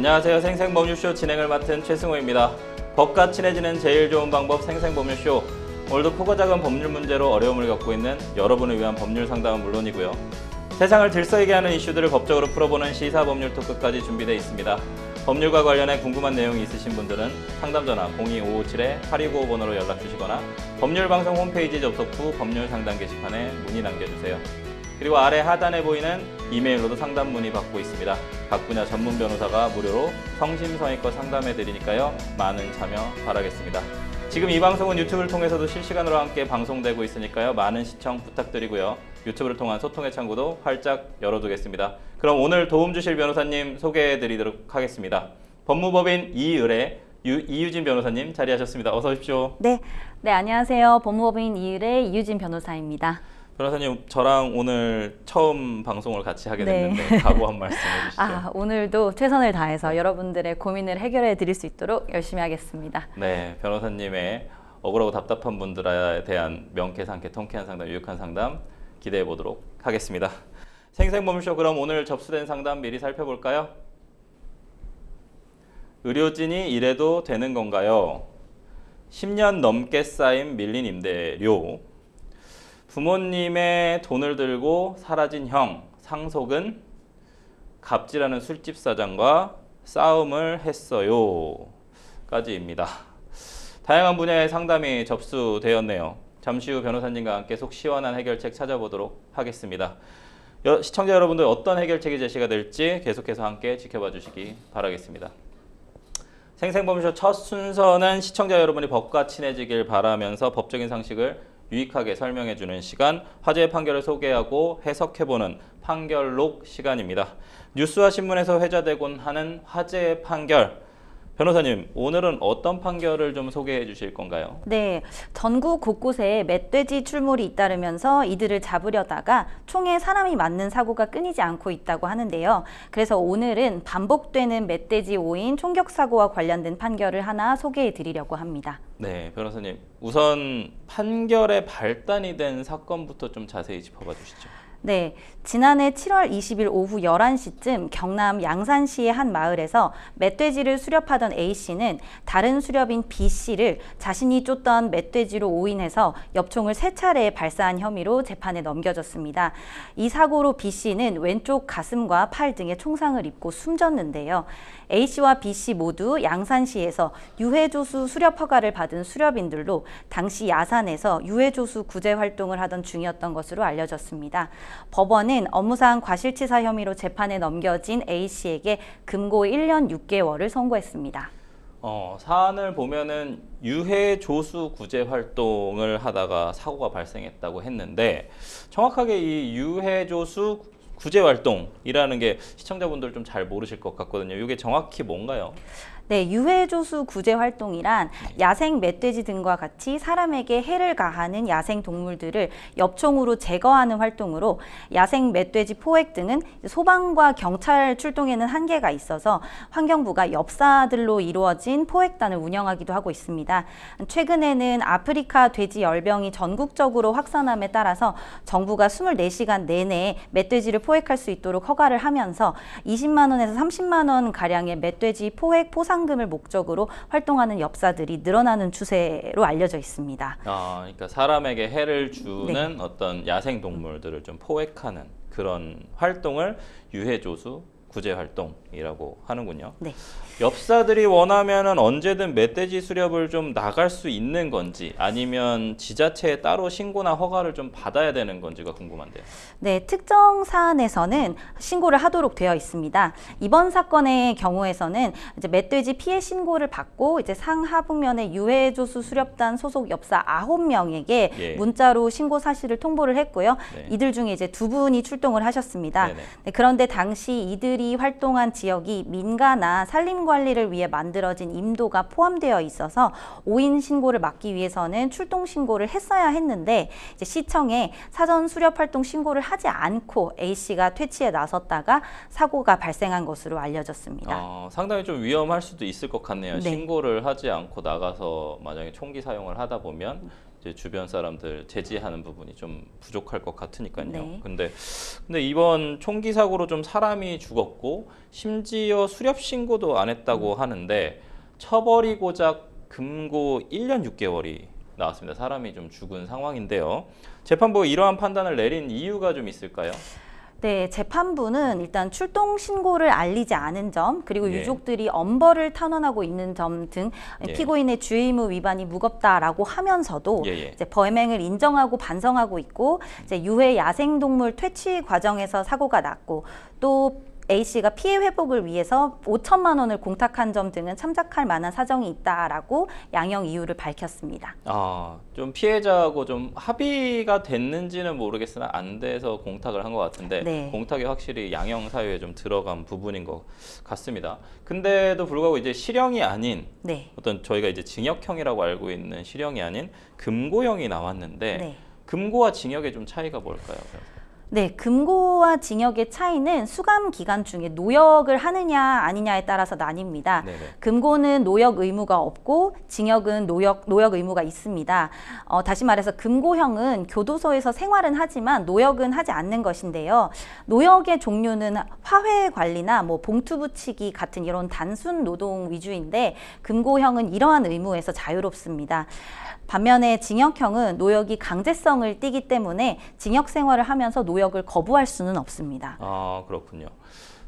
안녕하세요. 생생법률쇼 진행을 맡은 최승호입니다. 법과 친해지는 제일 좋은 방법 생생법률쇼. 오늘도 크고 작은 법률 문제로 어려움을 겪고 있는 여러분을 위한 법률 상담은 물론이고요. 세상을 들썩이게 하는 이슈들을 법적으로 풀어보는 시사법률 토크까지 준비되어 있습니다. 법률과 관련해 궁금한 내용이 있으신 분들은 상담전화 02557-8295번으로 연락주시거나 법률방송 홈페이지 접속 후 법률상담 게시판에 문의 남겨주세요. 그리고 아래 하단에 보이는 이메일로도 상담 문의 받고 있습니다. 각 분야 전문 변호사가 무료로 성심성의껏 상담해드리니까요. 많은 참여 바라겠습니다. 지금 이 방송은 유튜브를 통해서도 실시간으로 함께 방송되고 있으니까요. 많은 시청 부탁드리고요. 유튜브를 통한 소통의 창구도 활짝 열어두겠습니다. 그럼 오늘 도움 주실 변호사님 소개해드리도록 하겠습니다. 법무법인 이의의 이유진 변호사님 자리하셨습니다. 어서 오십시오. 네, 안녕하세요. 법무법인 이의의 이유진 변호사입니다. 변호사님, 저랑 오늘 처음 방송을 같이 하게 됐는데 각오 한 말씀 해주시죠. 오늘도 최선을 다해서 여러분들의 고민을 해결해 드릴 수 있도록 열심히 하겠습니다. 네, 변호사님의 억울하고 답답한 분들에 대한 명쾌상쾌 통쾌한 상담, 유익한 상담 기대해 보도록 하겠습니다. 생생법률쇼, 그럼 오늘 접수된 상담 미리 살펴볼까요? 의료진이 이래도 되는 건가요? 10년 넘게 쌓인 밀린 임대료, 부모님의 돈을 들고 사라진 형, 상속은 갑질하는 술집 사장과 싸움을 했어요. 까지입니다. 다양한 분야의 상담이 접수되었네요. 잠시 후 변호사님과 함께 속 시원한 해결책 찾아보도록 하겠습니다. 시청자 여러분들 어떤 해결책이 제시가 될지 계속해서 함께 지켜봐 주시기 바라겠습니다. 생생법률쇼 첫 순서는 시청자 여러분이 법과 친해지길 바라면서 법적인 상식을 유익하게 설명해주는 시간, 화제의 판결을 소개하고 해석해보는 판결록 시간입니다. 뉴스와 신문에서 회자되곤 하는 화제의 판결, 변호사님, 오늘은 어떤 판결을 좀 소개해 주실 건가요? 네, 전국 곳곳에 멧돼지 출몰이 잇따르면서 이들을 잡으려다가 총에 사람이 맞는 사고가 끊이지 않고 있다고 하는데요. 그래서 오늘은 반복되는 멧돼지 오인 총격 사고와 관련된 판결을 하나 소개해 드리려고 합니다. 네, 변호사님, 우선 판결의 발단이 된 사건부터 좀 자세히 짚어봐 주시죠. 네, 지난해 7월 20일 오후 11시쯤 경남 양산시의 한 마을에서 멧돼지를 수렵하던 A씨는 다른 수렵인 B씨를 자신이 쫓던 멧돼지로 오인해서 엽총을 3차례 발사한 혐의로 재판에 넘겨졌습니다. 이 사고로 B씨는 왼쪽 가슴과 팔 등에 총상을 입고 숨졌는데요. A씨와 B씨 모두 양산시에서 유해조수 수렵 허가를 받은 수렵인들로 당시 야산에서 유해조수 구제 활동을 하던 중이었던 것으로 알려졌습니다. 법원은 업무상 과실치사 혐의로 재판에 넘겨진 A씨에게 금고 1년 6개월을 선고했습니다. 사안을 보면은 유해조수 구제 활동을 하다가 사고가 발생했다고 했는데 정확하게 이 유해조수 구제 활동이라는 게 시청자분들 좀 잘 모르실 것 같거든요. 이게 정확히 뭔가요? 네, 유해조수 구제 활동이란 야생 멧돼지 등과 같이 사람에게 해를 가하는 야생 동물들을 엽총으로 제거하는 활동으로 야생 멧돼지 포획 등은 소방과 경찰 출동에는 한계가 있어서 환경부가 엽사들로 이루어진 포획단을 운영하기도 하고 있습니다. 최근에는 아프리카 돼지 열병이 전국적으로 확산함에 따라서 정부가 24시간 내내 멧돼지를 포획할 수 있도록 허가를 하면서 20만 원에서 30만 원 가량의 멧돼지 포획 포상금을 목적으로 활동하는 엽사들이 늘어나는 추세로 알려져 있습니다. 그러니까 사람에게 해를 주는 어떤 야생 동물들을 좀 포획하는 그런 활동을 유해조수 구제 활동이라고 하는군요. 네. 엽사들이 원하면은 언제든 멧돼지 수렵을 좀 나갈 수 있는 건지 아니면 지자체에 따로 신고나 허가를 좀 받아야 되는 건지가 궁금한데요. 네, 특정 사안에서는 신고를 하도록 되어 있습니다. 이번 사건의 경우에서는 이제 멧돼지 피해 신고를 받고 이제 상하북면의 유해조수 수렵단 소속 엽사 9명에게 문자로 신고 사실을 통보를 했고요. 이들 중에 이제 2분이 출동을 하셨습니다. 네, 그런데 당시 이들이 활동한 지역이 민가나 산림 관리를 위해 만들어진 임도가 포함되어 있어서 오인 신고를 막기 위해서는 출동 신고를 했어야 했는데 이제 시청에 사전 수렵 활동 신고를 하지 않고 A씨가 퇴치에 나섰다가 사고가 발생한 것으로 알려졌습니다. 상당히 좀 위험할 수도 있을 것 같네요. 네. 신고를 하지 않고 나가서 만약에 총기 사용을 하다 보면 이제 주변 사람들 제지하는 부분이 좀 부족할 것 같으니까요. 네. 근데 이번 총기 사고로 좀 사람이 죽었고 심지어 수렵 신고도 안 했다고 하는데 처벌이 고작 금고 1년 6개월이 나왔습니다. 사람이 좀 죽은 상황인데요. 재판부가 이러한 판단을 내린 이유가 좀 있을까요? 네, 재판부는 일단 출동 신고를 알리지 않은 점, 그리고 예. 유족들이 엄벌을 탄원하고 있는 점 등 예. 피고인의 주의 의무 위반이 무겁다라고 하면서도 예. 이제 범행을 인정하고 반성하고 있고 이제 유해 야생동물 퇴치 과정에서 사고가 났고 또 A씨가 피해 회복을 위해서 5천만 원을 공탁한 점 등은 참작할 만한 사정이 있다라고 양형 이유를 밝혔습니다. 좀 피해자하고 좀 합의가 됐는지는 모르겠으나 안 돼서 공탁을 한 것 같은데 네. 공탁이 확실히 양형 사유에 좀 들어간 부분인 것 같습니다. 근데도 불구하고 이제 실형이 아닌 네. 어떤 저희가 이제 징역형이라고 알고 있는 실형이 아닌 금고형이 나왔는데 네. 금고와 징역의 좀 차이가 뭘까요? 네, 금고와 징역의 차이는 수감 기간 중에 노역을 하느냐 아니냐에 따라서 나뉩니다. 네네. 금고는 노역 의무가 없고 징역은 노역 의무가 있습니다. 다시 말해서 금고형은 교도소에서 생활은 하지만 노역은 하지 않는 것인데요. 노역의 종류는 화훼 관리나 뭐 봉투 붙이기 같은 이런 단순 노동 위주인데 금고형은 이러한 의무에서 자유롭습니다. 반면에 징역형은 노역이 강제성을 띠기 때문에 징역 생활을 하면서 노역을 거부할 수는 없습니다. 그렇군요.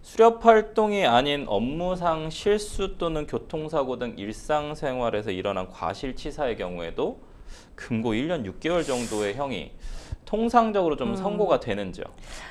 수렵 활동이 아닌 업무상 실수 또는 교통사고 등 일상생활에서 일어난 과실치사의 경우에도 금고 1년 6개월 정도의 형이 통상적으로 좀 선고가 되는지요?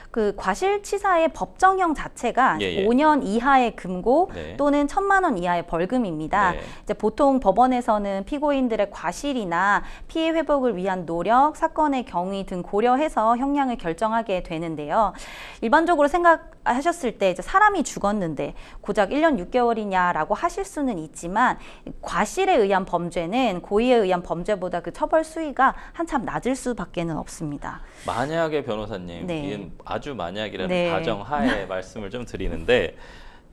그 과실치사의 법정형 자체가 예. 5년 이하의 금고 네. 또는 1,000만 원 이하의 벌금입니다. 네. 이제 보통 법원에서는 피고인들의 과실이나 피해 회복을 위한 노력, 사건의 경위 등 고려해서 형량을 결정하게 되는데요. 일반적으로 생각하셨을 때 이제 사람이 죽었는데 고작 1년 6개월이냐라고 하실 수는 있지만 과실에 의한 범죄는 고의에 의한 범죄보다 그 처벌 수위가 한참 낮을 수밖에는 없습니다. 만약에 변호사님, 네. 이건 아주 만약이라는 네. 가정하에 말씀을 좀 드리는데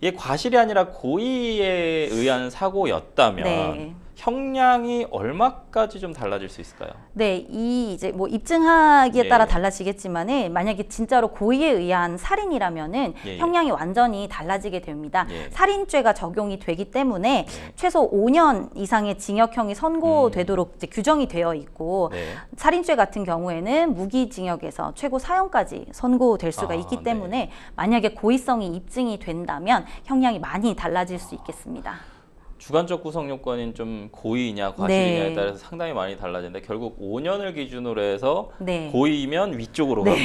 이게 과실이 아니라 고의에 의한 사고였다면 네. 형량이 얼마까지 좀 달라질 수 있을까요? 네, 이 이제 뭐 입증하기에 예. 따라 달라지겠지만은 만약에 진짜로 고의에 의한 살인이라면은 예. 형량이 완전히 달라지게 됩니다. 예. 살인죄가 적용이 되기 때문에 최소 5년 이상의 징역형이 선고되도록 이제 규정이 되어 있고 네. 살인죄 같은 경우에는 무기징역에서 최고 사형까지 선고될 수가 있기 네. 때문에 만약에 고의성이 입증이 된다면 형량이 많이 달라질 수 있겠습니다. 주관적 구성 요건인 좀 고의냐 과실이냐에 네. 따라서 상당히 많이 달라지는데 결국 5년을 기준으로 해서 네. 고의면 위쪽으로 가고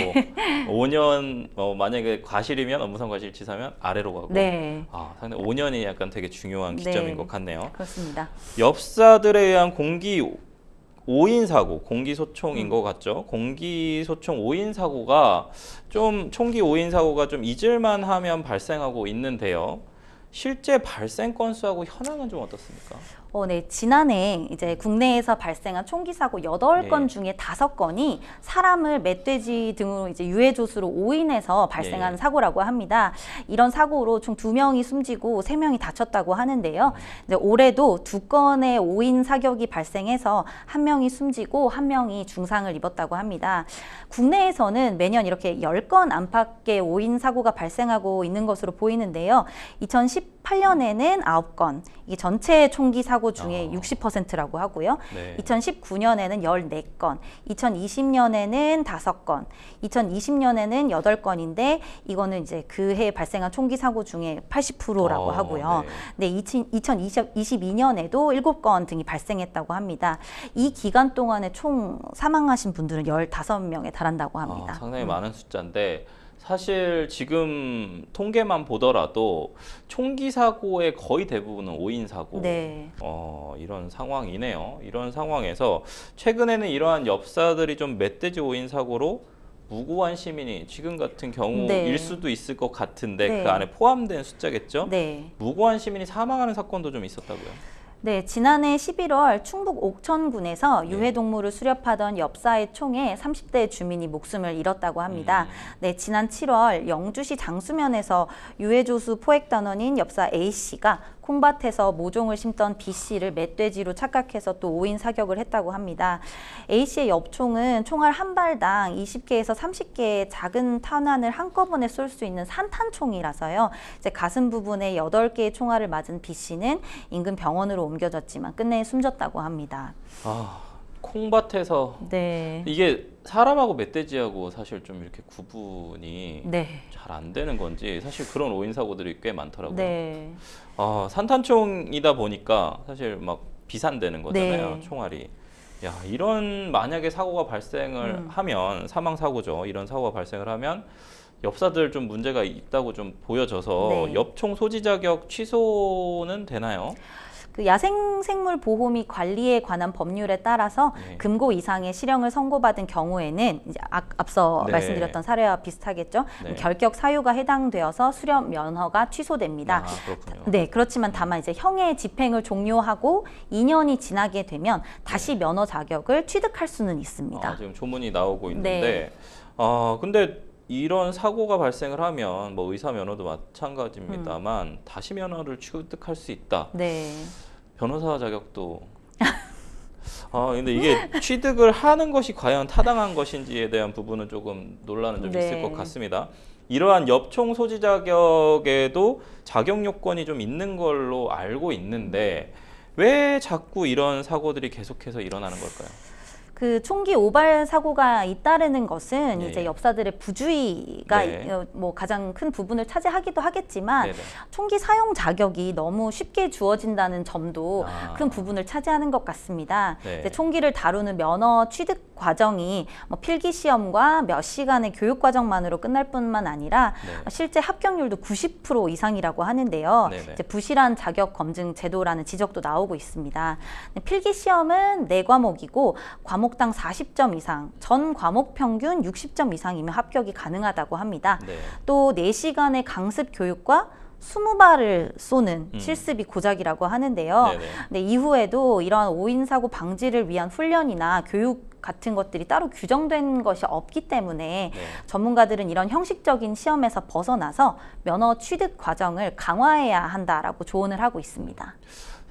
5년 만약에 과실이면 업무상 과실치사면 아래로 가고 네, 상당히 5년이 약간 되게 중요한 기점인 네. 것 같네요. 그렇습니다. 엽사들에 의한 공기 오인 사고, 공기소총인 것 같죠? 공기소총 오인 사고가 좀 총기 오인 사고가 좀 잊을만 하면 발생하고 있는데요. 실제 발생 건수하고 현황은 좀 어떻습니까? 네, 지난해 이제 국내에서 발생한 총기 사고 8건 네. 중에 5건이 사람을 멧돼지 등으로 이제 유해조수로 오인해서 발생한 네. 사고라고 합니다. 이런 사고로 총 2명이 숨지고 3명이 다쳤다고 하는데요. 이제 올해도 2건의 오인 사격이 발생해서 1명이 숨지고 1명이 중상을 입었다고 합니다. 국내에서는 매년 이렇게 10건 안팎의 오인 사고가 발생하고 있는 것으로 보이는데요. 2018년에는 9건, 이게 전체 총기 사고 중에 60%라고 하고요. 네. 2019년에는 14건, 2020년에는 5건, 2020년에는 8건인데 이거는 이제 그 해 발생한 총기 사고 중에 80%라고 하고요. 네, 2022년에도 7건 등이 발생했다고 합니다. 이 기간 동안에 총 사망하신 분들은 15명에 달한다고 합니다. 상당히 많은 숫자인데 사실 지금 통계만 보더라도 총기 사고의 거의 대부분은 오인 사고 네. 이런 상황이네요. 이런 상황에서 최근에는 이러한 엽사들이 좀 멧돼지 오인 사고로 무고한 시민이 지금 같은 경우일 네. 수도 있을 것 같은데 네. 그 안에 포함된 숫자겠죠? 네. 무고한 시민이 사망하는 사건도 좀 있었다고요? 네, 지난해 11월 충북 옥천군에서 유해동물을 수렵하던 엽사의 총에 30대 주민이 목숨을 잃었다고 합니다. 네, 지난 7월 영주시 장수면에서 유해조수 포획단원인 엽사 A씨가 콩밭에서 모종을 심던 B씨를 멧돼지로 착각해서 또 오인 사격을 했다고 합니다. A씨의 엽총은 총알 한 발당 20개에서 30개의 작은 탄환을 한꺼번에 쏠 수 있는 산탄총이라서요. 이제 가슴 부분에 8개의 총알을 맞은 B씨는 인근 병원으로 옮겨졌지만 끝내 숨졌다고 합니다. 아, 콩밭에서 네. 이게 사람하고 멧돼지하고 사실 좀 이렇게 구분이 네. 잘 안 되는 건지 사실 그런 오인 사고들이 꽤 많더라고요. 네. 아, 산탄총이다 보니까 사실 막 비산되는 거잖아요. 네. 총알이. 야, 이런 만약에 사고가 발생을 하면 사망 사고죠. 이런 사고가 발생을 하면 엽사들 좀 문제가 있다고 좀 보여져서 네. 엽총 소지 자격 취소는 되나요? 그 야생생물 보호 및 관리에 관한 법률에 따라서 네. 금고 이상의 실형을 선고받은 경우에는 이제 앞서 네. 말씀드렸던 사례와 비슷하겠죠. 네. 결격 사유가 해당되어서 수령 면허가 취소됩니다. 아, 그렇군요. 네, 그렇지만 다만 이제 형의 집행을 종료하고 2년이 지나게 되면 다시 면허 자격을 취득할 수는 있습니다. 지금 조문이 나오고 있는데, 네. 근데 이런 사고가 발생을 하면 뭐 의사 면허도 마찬가지입니다만 다시 면허를 취득할 수 있다. 네. 변호사 자격도. 근데 이게 취득을 하는 것이 과연 타당한 것인지에 대한 부분은 조금 논란은 좀 네. 있을 것 같습니다. 이러한 엽총 소지 자격에도 자격 요건이 좀 있는 걸로 알고 있는데 왜 자꾸 이런 사고들이 계속해서 일어나는 걸까요? 그 총기 오발 사고가 잇따르는 것은 예, 이제 예. 엽사들의 부주의가 네. 뭐 가장 큰 부분을 차지하기도 하겠지만 네네. 총기 사용 자격이 너무 쉽게 주어진다는 점도 큰 부분을 차지하는 것 같습니다. 네. 이제 총기를 다루는 면허 취득 과정이 뭐 필기 시험과 몇 시간의 교육 과정만으로 끝날 뿐만 아니라 네. 실제 합격률도 90% 이상이라고 하는데요. 네네. 이제 부실한 자격 검증 제도라는 지적도 나오고 있습니다. 필기 시험은 4과목이고 과목당 40점 이상, 전 과목 평균 60점 이상이면 합격이 가능하다고 합니다. 네. 또 4시간의 강습 교육과 20발을 쏘는 실습이 고작이라고 하는데요. 네네. 근데 이후에도 이러한 오인 사고 방지를 위한 훈련이나 교육 같은 것들이 따로 규정된 것이 없기 때문에 네. 전문가들은 이런 형식적인 시험에서 벗어나서 면허 취득 과정을 강화해야 한다라고 조언을 하고 있습니다.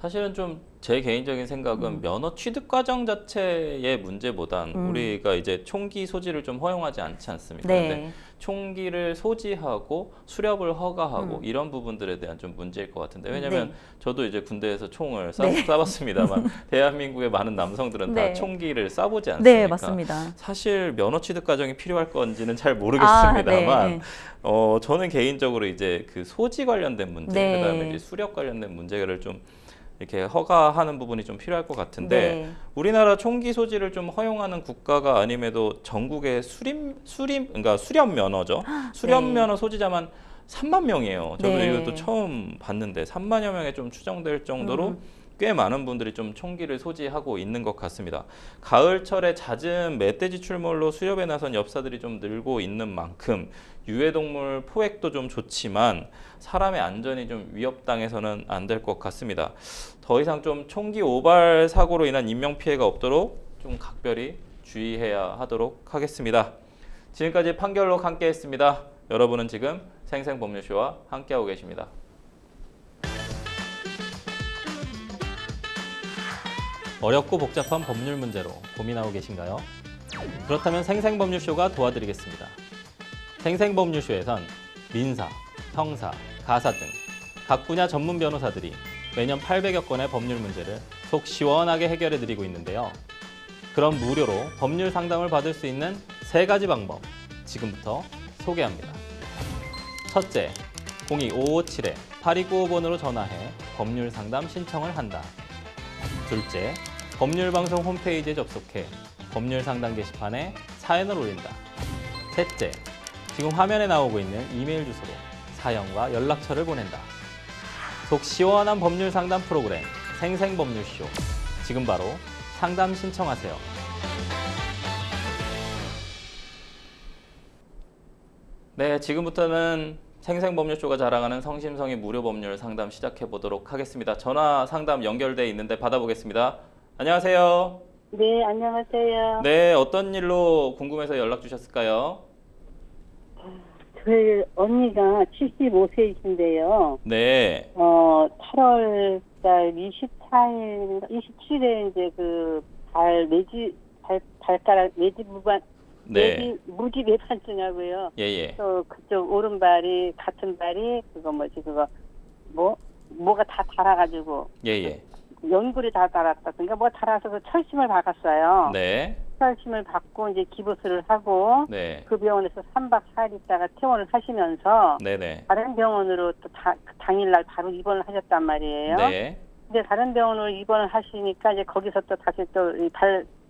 사실은 좀 제 개인적인 생각은 면허 취득 과정 자체의 문제보단 우리가 이제 총기 소지를 좀 허용하지 않지 않습니까? 네. 근데 총기를 소지하고 수렵을 허가하고 이런 부분들에 대한 좀 문제일 것 같은데 왜냐면 네. 저도 이제 군대에서 총을 네. 쏴봤습니다만 대한민국의 많은 남성들은 다 네. 총기를 쏴보지 않습니까? 네, 맞습니다. 사실 면허 취득 과정이 필요할 건지는 잘 모르겠습니다만 네. 저는 개인적으로 이제 그 소지 관련된 문제, 네. 그다음에 이제 수렵 관련된 문제를 좀 이렇게 허가하는 부분이 좀 필요할 것 같은데 네. 우리나라 총기 소지를 좀 허용하는 국가가 아님에도 전국에 그러니까 수렵 면허죠. 수렵 네. 면허 소지자만 3만 명이에요. 저도 네. 이것도 처음 봤는데 3만여 명에 좀 추정될 정도로 꽤 많은 분들이 좀 총기를 소지하고 있는 것 같습니다. 가을철에 잦은 멧돼지 출몰로 수렵에 나선 엽사들이 좀 늘고 있는 만큼 유해동물 포획도 좀 좋지만 사람의 안전이 좀 위협당해서는 안 될 것 같습니다. 더 이상 좀 총기 오발 사고로 인한 인명피해가 없도록 좀 각별히 주의해야 하도록 하겠습니다. 지금까지 판결록 함께했습니다. 여러분은 지금 생생법률쇼와 함께하고 계십니다. 어렵고 복잡한 법률 문제로 고민하고 계신가요? 그렇다면 생생법률쇼가 도와드리겠습니다. 생생법률쇼에선 민사, 형사, 가사 등 각 분야 전문 변호사들이 매년 800여 건의 법률 문제를 속 시원하게 해결해드리고 있는데요. 그럼 무료로 법률 상담을 받을 수 있는 3가지 방법 지금부터 소개합니다. 첫째, 02-557-8295번으로 전화해 법률 상담 신청을 한다. 둘째, 법률방송 홈페이지에 접속해 법률 상담 게시판에 사연을 올린다. 셋째, 지금 화면에 나오고 있는 이메일 주소로 사연과 연락처를 보낸다. 속 시원한 법률 상담 프로그램 생생법률쇼. 지금 바로 상담 신청하세요. 네, 지금부터는 생생법률쇼가 자랑하는 성심성의 무료 법률 상담 시작해 보도록 하겠습니다. 전화 상담 연결돼 있는데 받아보겠습니다. 안녕하세요. 네, 안녕하세요. 네, 어떤 일로 궁금해서 연락 주셨을까요? 저희 언니가 75세이신데요. 네. 8월 달 24일, 27일에 이제 발가락 매지 네. 무지 매반증하고요. 예. 또 그쪽 오른발이, 같은 발이, 뭐가 다 닳아가지고. 예. 연골이 다 닳았다. 그러니까 뭐 닳아서 그 철심을 박았어요. 네. 철심을 받고 이제 기부스를 하고 네. 그 병원에서 3박 4일 있다가 퇴원을 하시면서 네네. 다른 병원으로 또 당일날 바로 입원을 하셨단 말이에요. 네. 근데 다른 병원으로 입원을 하시니까 이제 거기서 또 다시 또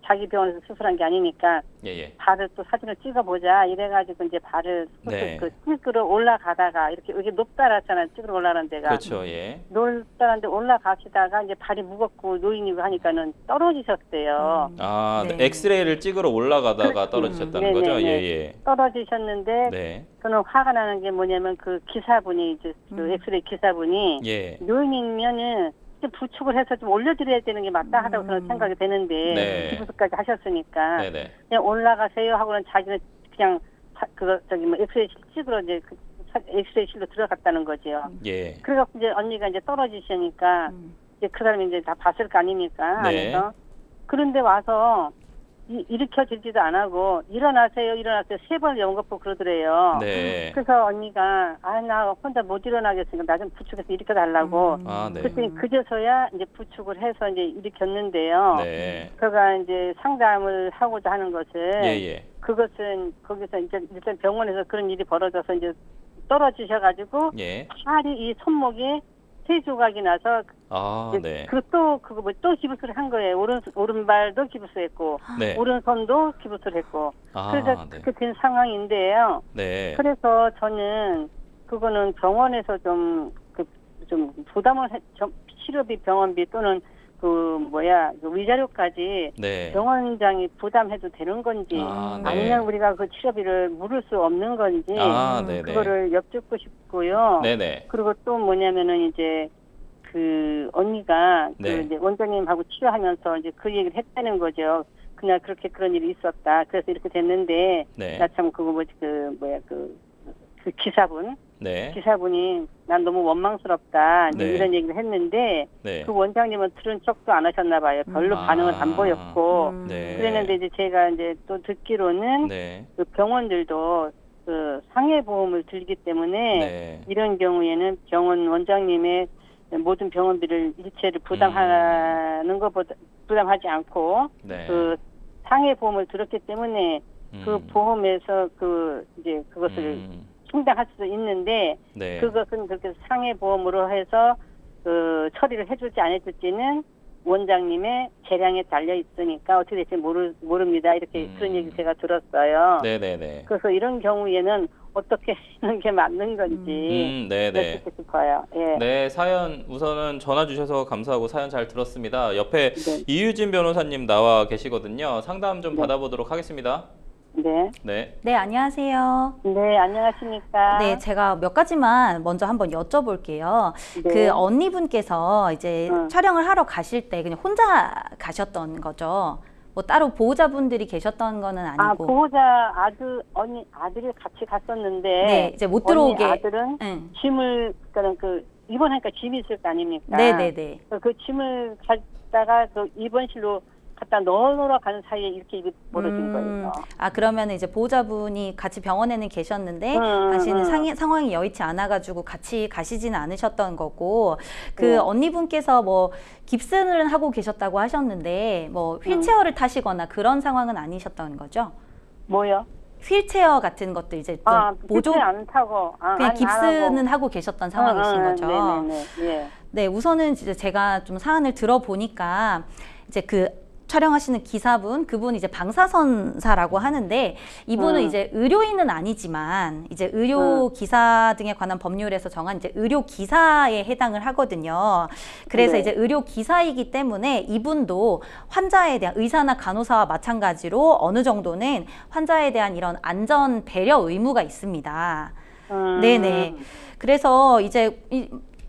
자기 병원에서 수술한 게 아니니까 예. 발을 또 사진을 찍어보자 이래가지고 이제 발을 네. 찍으러 올라가다가 이렇게 높다랐잖아요. 찍으러 올라가는 데가. 그렇죠. 예. 높다는데 올라가시다가 이제 발이 무겁고 노인이고 하니까는 떨어지셨대요. 아, 네. 엑스레이를 찍으러 올라가다가 떨어지셨다는 거죠? 네네네. 예. 떨어지셨는데 네. 저는 화가 나는 게 뭐냐면 그 기사분이 이제 그 엑스레이 기사분이 예. 노인이면은 좀 부축을 해서 좀 올려드려야 되는 게 마땅하다고 저는 생각이 되는데 네. 기부스까지 하셨으니까 네네. 그냥 올라가세요 하고는 자기는 그냥 엑스레이 찍으러 이제 엑스레이실로 들어갔다는 거죠. 예. 그래갖고 이제 언니가 이제 떨어지시니까 이제 그 사람이 이제 다 봤을 거 아닙니까? 네. 안에서. 그런데 와서 일으켜지지도 안 하고 일어나세요 3번 연거푸 그러더래요. 네. 그래서 언니가 나 혼자 못 일어나겠으니까 나 좀 부축해서 일으켜달라고. 아, 네. 그랬더니 그제서야 이제 부축을 해서 이제 일으켰는데요. 네. 그가 이제 상담을 하고자 하는 것은 예. 그것은 거기서 이제 일단 병원에서 그런 일이 벌어져서 이제 떨어지셔가지고 예. 팔이 이 손목에 세 조각이 나서 아, 네. 또 기부스를 한 거예요. 오른발도 기부스했고 네. 오른손도 기부스를 했고 아, 그래서 네. 그렇게 된 상황인데요. 네. 그래서 저는 그거는 병원에서 좀 부담을 치료비, 병원비 또는 위자료까지 네. 병원장이 부담해도 되는 건지 아, 네. 아니면 우리가 그 치료비를 물을 수 없는 건지 아, 네네. 그거를 여쭙고 싶고요. 네네. 그리고 또 뭐냐면은 이제 그 언니가 네. 그 이제 원장님하고 치료하면서 이제 그 얘기를 했다는 거죠. 그냥 그런 일이 있었다. 그래서 이렇게 됐는데 네. 나 참 그 기사분 네. 기사분이 난 너무 원망스럽다 이제 네. 이런 얘기를 했는데 네. 그 원장님은 들은 척도 안 하셨나 봐요. 별로 반응을 안 보였고 네. 그랬는데 이제 제가 이제 또 듣기로는 네. 그 병원들도 그 상해보험을 들기 때문에 네. 이런 경우에는 병원 원장님의 모든 병원비를 일체를 부담하는 것보다 부담하지 않고 네. 그 상해보험을 들었기 때문에 그 보험에서 이제 그것을 충당할 수도 있는데 네. 그것은 그렇게 상해보험으로 해서 그 처리를 해줄지 안 해줄지는 원장님의 재량에 달려 있으니까 어떻게 될지 모릅니다. 이렇게 그런 얘기 제가 들었어요. 네네네. 그래서 이런 경우에는 어떻게 하는 게 맞는 건지 네네. 여쭙고 싶어요. 예. 네, 사연 우선은 전화 주셔서 감사하고 사연 잘 들었습니다. 옆에 네. 이유진 변호사님 나와 계시거든요. 상담 좀 받아보도록 하겠습니다. 네. 네. 네, 안녕하세요. 네, 안녕하십니까? 네, 제가 몇 가지만 먼저 한번 여쭤볼게요. 네. 그 언니분께서 이제 촬영을 하러 가실 때 그냥 혼자 가셨던 거죠? 뭐 따로 보호자분들이 계셨던 거는 아니고. 보호자 아들이 같이 갔었는데. 네, 이제 못 들어오게. 언니 아들은 응. 짐을, 입원하니까 짐이 있을 거 아닙니까? 네네네. 그 짐을 갖다가 그 입원실로 갖다 넣으러 가는 사이에 이렇게 일이 벌어진 거예요. 아, 그러면 이제 보호자분이 같이 병원에는 계셨는데 당신은 상황이 여의치 않아가지고 같이 가시지는 않으셨던 거고 그 언니분께서 뭐 깁스는 하고 계셨다고 하셨는데 뭐 휠체어를 타시거나 그런 상황은 아니셨던 거죠? 뭐요? 휠체어 같은 것도 이제 좀 보조 안 타고 그냥 깁스는 하고 계셨던 상황이신 거죠. 네네네. 예. 네, 우선은 이제 제가 좀 사안을 들어보니까 이제 그 촬영하시는 기사분, 그분 이제 방사선사라고 하는데 이분은 이제 의료인은 아니지만 이제 의료 기사 등에 관한 법률에서 정한 이제 의료 기사에 해당을 하거든요. 그래서 네. 이제 의료 기사이기 때문에 이분도 환자에 대한 의사나 간호사와 마찬가지로 어느 정도는 환자에 대한 이런 안전 배려 의무가 있습니다. 네네. 그래서 이제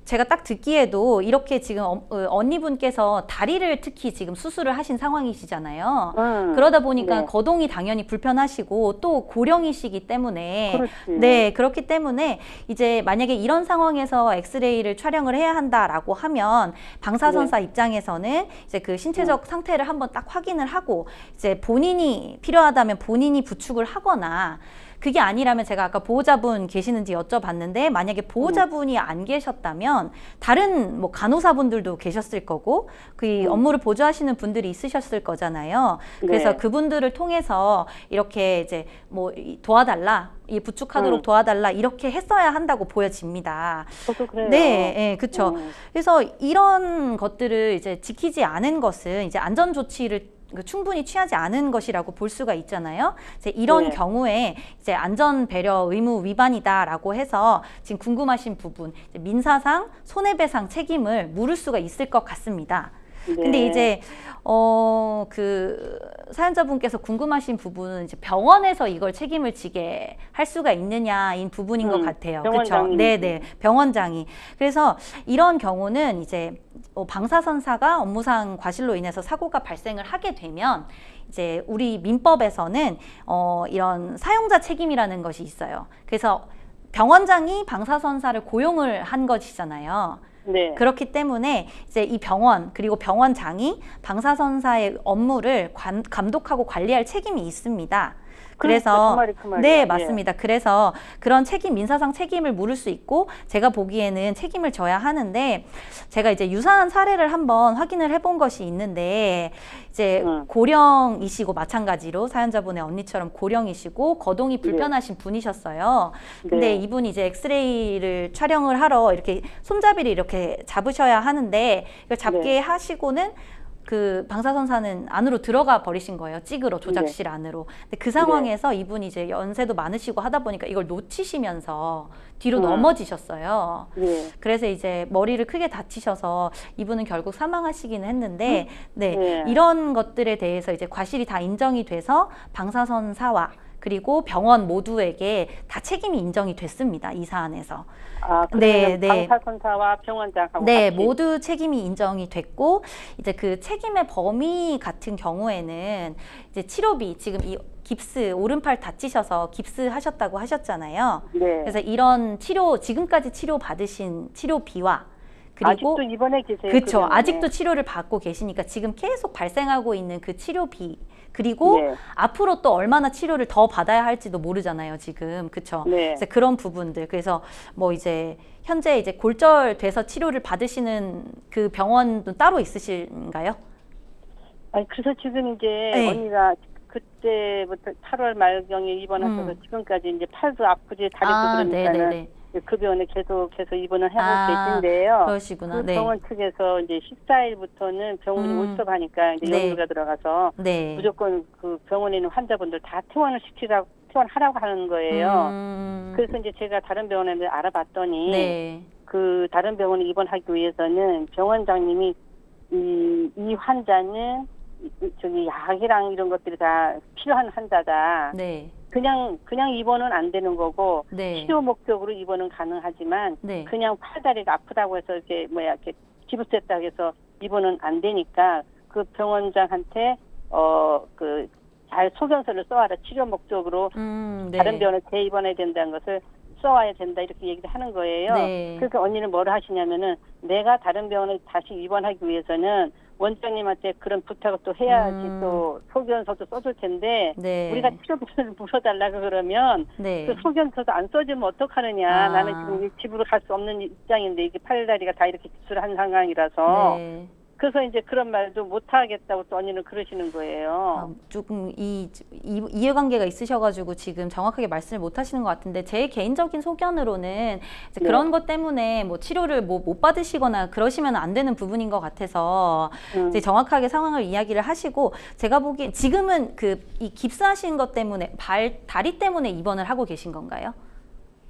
제가 딱 듣기에도 이렇게 지금 언니분께서 다리를 특히 지금 수술을 하신 상황이시잖아요. 그러다 보니까 네. 거동이 당연히 불편하시고 또 고령이시기 때문에 그렇지. 네, 그렇기 때문에 이제 만약에 이런 상황에서 엑스레이를 촬영을 해야 한다라고 하면 방사선사 입장에서는 이제 그 신체적 상태를 한번 딱 확인을 하고 이제 본인이 필요하다면 본인이 부축을 하거나 그게 아니라면 제가 아까 보호자분 계시는지 여쭤봤는데 만약에 보호자분이 안 계셨다면 다른 뭐 간호사분들도 계셨을 거고 그 업무를 보조하시는 분들이 있으셨을 거잖아요. 그래서 네. 그분들을 통해서 이렇게 이제 뭐 도와달라, 이 부축하도록 도와달라 이렇게 했어야 한다고 보여집니다. 저도 그래요. 네, 네, 그렇죠. 그래서 이런 것들을 이제 지키지 않은 것은 이제 안전 조치를 충분히 취하지 않은 것이라고 볼 수가 있잖아요. 이제 이런 네. 경우에 이제 안전 배려 의무 위반이다라고 해서 지금 궁금하신 부분, 이제 민사상 손해배상 책임을 물을 수가 있을 것 같습니다. 네. 근데 이제 그 사연자분께서 궁금하신 부분은 이제 병원에서 이걸 책임을 지게 할 수가 있느냐인 부분인 것 같아요. 그렇죠? 네, 병원장이. 그래서 이런 경우는 이제 방사선사가 업무상 과실로 인해서 사고가 발생을 하게 되면 이제 우리 민법에서는 이런 사용자 책임이라는 것이 있어요. 그래서 병원장이 방사선사를 고용을 한 것이잖아요. 네. 그렇기 때문에 이제 이 병원 그리고 병원장이 방사선사의 업무를 감독하고 관리할 책임이 있습니다. 그래서 네, 맞습니다. 그래서 그런 책임, 민사상 책임을 물을 수 있고 제가 보기에는 책임을 져야 하는데 제가 이제 유사한 사례를 한번 확인을 해본 것이 있는데 이제 고령이시고 마찬가지로 사연자분의 언니처럼 고령이시고 거동이 불편하신 분이셨어요. 근데 이분이 이제 엑스레이를 촬영을 하러 이렇게 손잡이를 이렇게 잡으셔야 하는데 이걸 잡게 하시고는 그 방사선사는 안으로 들어가 버리신 거예요. 찍으러 조작실 안으로. 근데 그 상황에서 이분이 이제 연세도 많으시고 하다 보니까 이걸 놓치시면서 뒤로 넘어지셨어요. 그래서 이제 머리를 크게 다치셔서 이분은 결국 사망하시기는 했는데 이런 것들에 대해서 이제 과실이 다 인정이 돼서 방사선사와 그리고 병원 모두에게 다 책임이 인정이 됐습니다. 이 사안에서. 네, 방사선사와 병원장하고 네, 모두 책임이 인정이 됐고 이제 그 책임의 범위 같은 경우에는 이제 치료비 지금 이 깁스 오른팔 다치셔서 깁스 하셨다고 하셨잖아요. 그래서 이런 치료 지금까지 치료 받으신 치료비와 그리고 아직도 입원해 계세요. 그렇죠. 아직도 치료를 받고 계시니까 지금 계속 발생하고 있는 그 치료비 그리고 앞으로 또 얼마나 치료를 더 받아야 할지도 모르잖아요, 지금. 그렇죠. 그래서 그런 부분들. 그래서 뭐 이제 현재 이제 골절돼서 치료를 받으시는 그 병원도 따로 있으신가요? 그래서 지금 이제 언니가 그때부터 8월 말경에 입원하셔서 지금까지 이제 팔도 아프지 다리도 그러니까는 그 병원에 계속해서 입원을 하고 계신데요. 그러시구나. 그 병원 측에서 이제 14일부터는 병원이 몰수하니까 이제 연구가 들어가서 무조건 그 병원에 있는 환자분들 다 퇴원하라고 하는 거예요. 그래서 이제 제가 다른 병원에 알아봤더니 그 다른 병원에 입원하기 위해서는 병원장님이 이 환자는 저기 약이랑 이런 것들이 다 필요한 환자다. 그냥 입원은 안 되는 거고 치료 목적으로 입원은 가능하지만 그냥 팔다리가 아프다고 해서 이렇게 기부했다고 해서 입원은 안 되니까 그 병원장한테 그 잘 소견서를 써와라 치료 목적으로 다른 병원에 재입원해야 된다는 것을 써와야 된다 이렇게 얘기를 하는 거예요. 그래서 언니는 뭐를 하시냐면은 내가 다른 병원에 다시 입원하기 위해서는 원장님한테 그런 부탁을 또 해야지 또 소견서도 써줄 텐데 우리가 치료비를 물어달라고 그러면 그 소견서도 안 써주면 어떡하느냐. 나는 지금 집으로 갈 수 없는 입장인데 이게 팔다리가 다 이렇게 기술을 한 상황이라서 그래서 이제 그런 말도 못하겠다고 또 언니는 그러시는 거예요. 조금 이해관계가 있으셔가지고 지금 정확하게 말씀을 못 하시는 것 같은데 제 개인적인 소견으로는 이제 그런 것 때문에 뭐 치료를 못 받으시거나 그러시면 안 되는 부분인 것 같아서 이제 정확하게 상황을 이야기를 하시고 제가 보기엔 지금은 이 깁스하신 것 때문에 다리 때문에 입원을 하고 계신 건가요?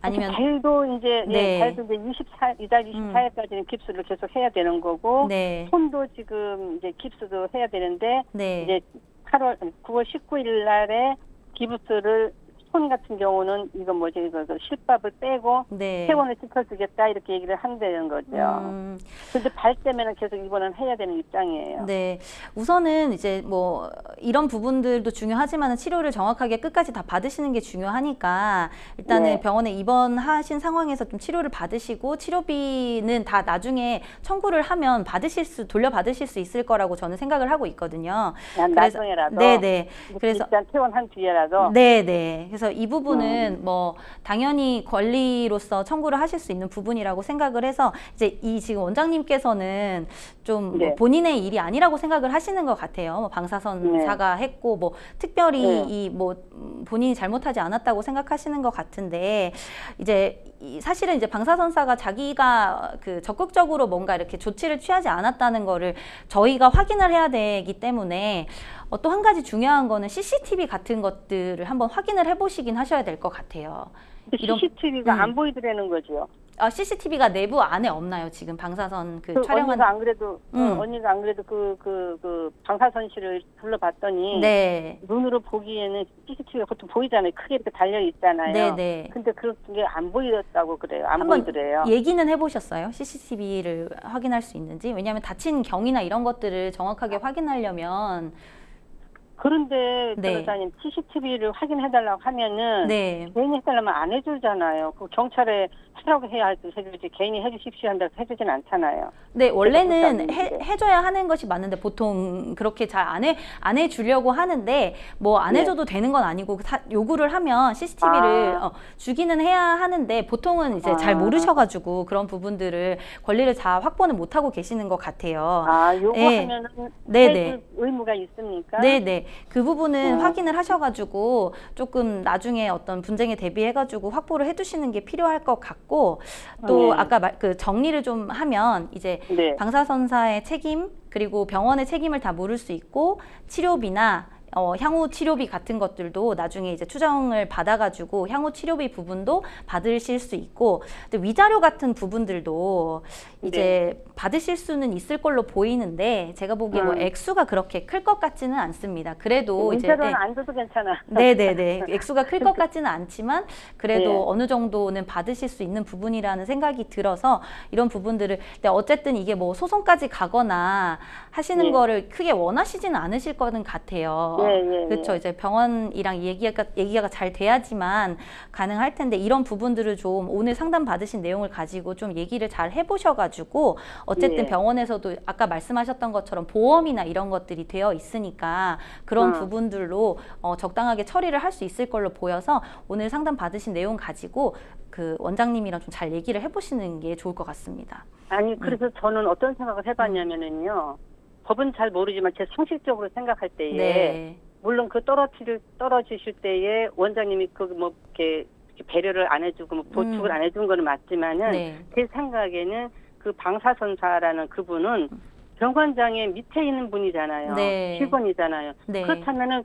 아니면 발도 이제 발도 이제 이달 24일까지는 깁스를 계속 해야 되는 거고 손도 지금 이제 깁스도 해야 되는데 이제 9월 19일 날에 깁스를 손 같은 경우는 이거 뭐지 이거 실밥을 빼고 네. 퇴원을 시켜주겠다 이렇게 얘기를 한다는 거죠. 그런데 발 때문에 계속 입원을 해야 되는 입장이에요. 네, 우선은 이제 뭐 이런 부분들도 중요하지만 치료를 정확하게 끝까지 다 받으시는 게 중요하니까 일단은 네. 병원에 입원하신 상황에서 좀 치료를 받으시고 치료비는 다 나중에 청구를 하면 돌려받으실 수 있을 거라고 저는 생각을 하고 있거든요. 나중에라도. 네네. 그래서 일단 퇴원한 뒤에라도. 네네. 그래서 이 부분은 뭐 당연히 권리로서 청구를 하실 수 있는 부분이라고 생각을 해서 이제 이 지금 원장님께서는 좀 네. 뭐 본인의 일이 아니라고 생각을 하시는 것 같아요. 뭐 방사선사가 했고 뭐 특별히 이 뭐 본인이 잘못하지 않았다고 생각하시는 것 같은데 이제 사실은 이제 방사선사가 자기가 그 적극적으로 뭔가 이렇게 조치를 취하지 않았다는 거를 저희가 확인을 해야 되기 때문에 또 한 가지 중요한 거는 CCTV 같은 것들을 한번 확인을 해보시긴 하셔야 될 것 같아요. CCTV가 안 보이더라는 거죠. CCTV가 내부 안에 없나요? 지금 방사선 촬영한 언니가 안 그래도 언니가 안 그래도 그 방사선실을 불러봤더니 네. 눈으로 보기에는 CCTV가 보통 보이잖아요. 크게 이렇게 달려 있잖아요. 네네. 근데 그런 게 안 보였다고 그래요. 안 보이더래요. 얘기는 해보셨어요? CCTV를 확인할 수 있는지? 왜냐하면 다친 경위나 이런 것들을 정확하게 확인하려면 그런데 네. 변호사님 CCTV를 확인해달라고 하면은 네. 개인이 해달라면 안 해주잖아요. 그 경찰에 하라고 해야 할지 해주지 개인이 해주십시오 한다고 해주진 않잖아요. 네, 원래는 해줘야 하는 것이 맞는데 보통 그렇게 잘 안 해주려고 하는데 뭐 안 해줘도 되는 건 아니고 요구를 하면 CCTV를 주기는 해야 하는데 보통은 이제 잘 모르셔가지고 그런 부분들을 권리를 다 확보는 못하고 계시는 것 같아요. 요구하면은 해줄 의무가 있습니까? 네네. 그 부분은 확인을 하셔가지고 조금 나중에 어떤 분쟁에 대비해가지고 확보를 해두시는 게 필요할 것 같고 또 아까 그 정리를 좀 하면 이제 방사선사의 책임 그리고 병원의 책임을 다 물을 수 있고 치료비나 향후 치료비 같은 것들도 나중에 이제 추정을 받아가지고 향후 치료비 부분도 받으실 수 있고 또 위자료 같은 부분들도 이제 받으실 수는 있을 걸로 보이는데 제가 보기에 뭐 액수가 그렇게 클 것 같지는 않습니다. 그래도 이제 위자료는 안 줘도 괜찮아. 네네네. 액수가 클 것 같지는 않지만 그래도 어느 정도는 받으실 수 있는 부분이라는 생각이 들어서 이런 부분들을 근데 어쨌든 이게 뭐 소송까지 가거나 하시는 거를 크게 원하시지는 않으실 거는 같아요. 그렇죠. 이제 병원이랑 얘기가 잘 돼야지만 가능할 텐데 이런 부분들을 좀 오늘 상담 받으신 내용을 가지고 좀 얘기를 잘 해보셔가지고 어쨌든 병원에서도 아까 말씀하셨던 것처럼 보험이나 이런 것들이 되어 있으니까 그런 부분들로 적당하게 처리를 할 수 있을 걸로 보여서 오늘 상담 받으신 내용 가지고 그 원장님이랑 좀 잘 얘기를 해보시는 게 좋을 것 같습니다. 아니 그래서 저는 어떤 생각을 해봤냐면은요. 법은 잘 모르지만 제 상식적으로 생각할 때에 물론 그 떨어지실 때에 원장님이 그 뭐 이렇게 배려를 안 해주고 뭐 보충을 안 해준 거는 맞지만은 제 생각에는 그 방사선사라는 그분은 병원장의 밑에 있는 분이잖아요. 직원이잖아요. 그렇다면은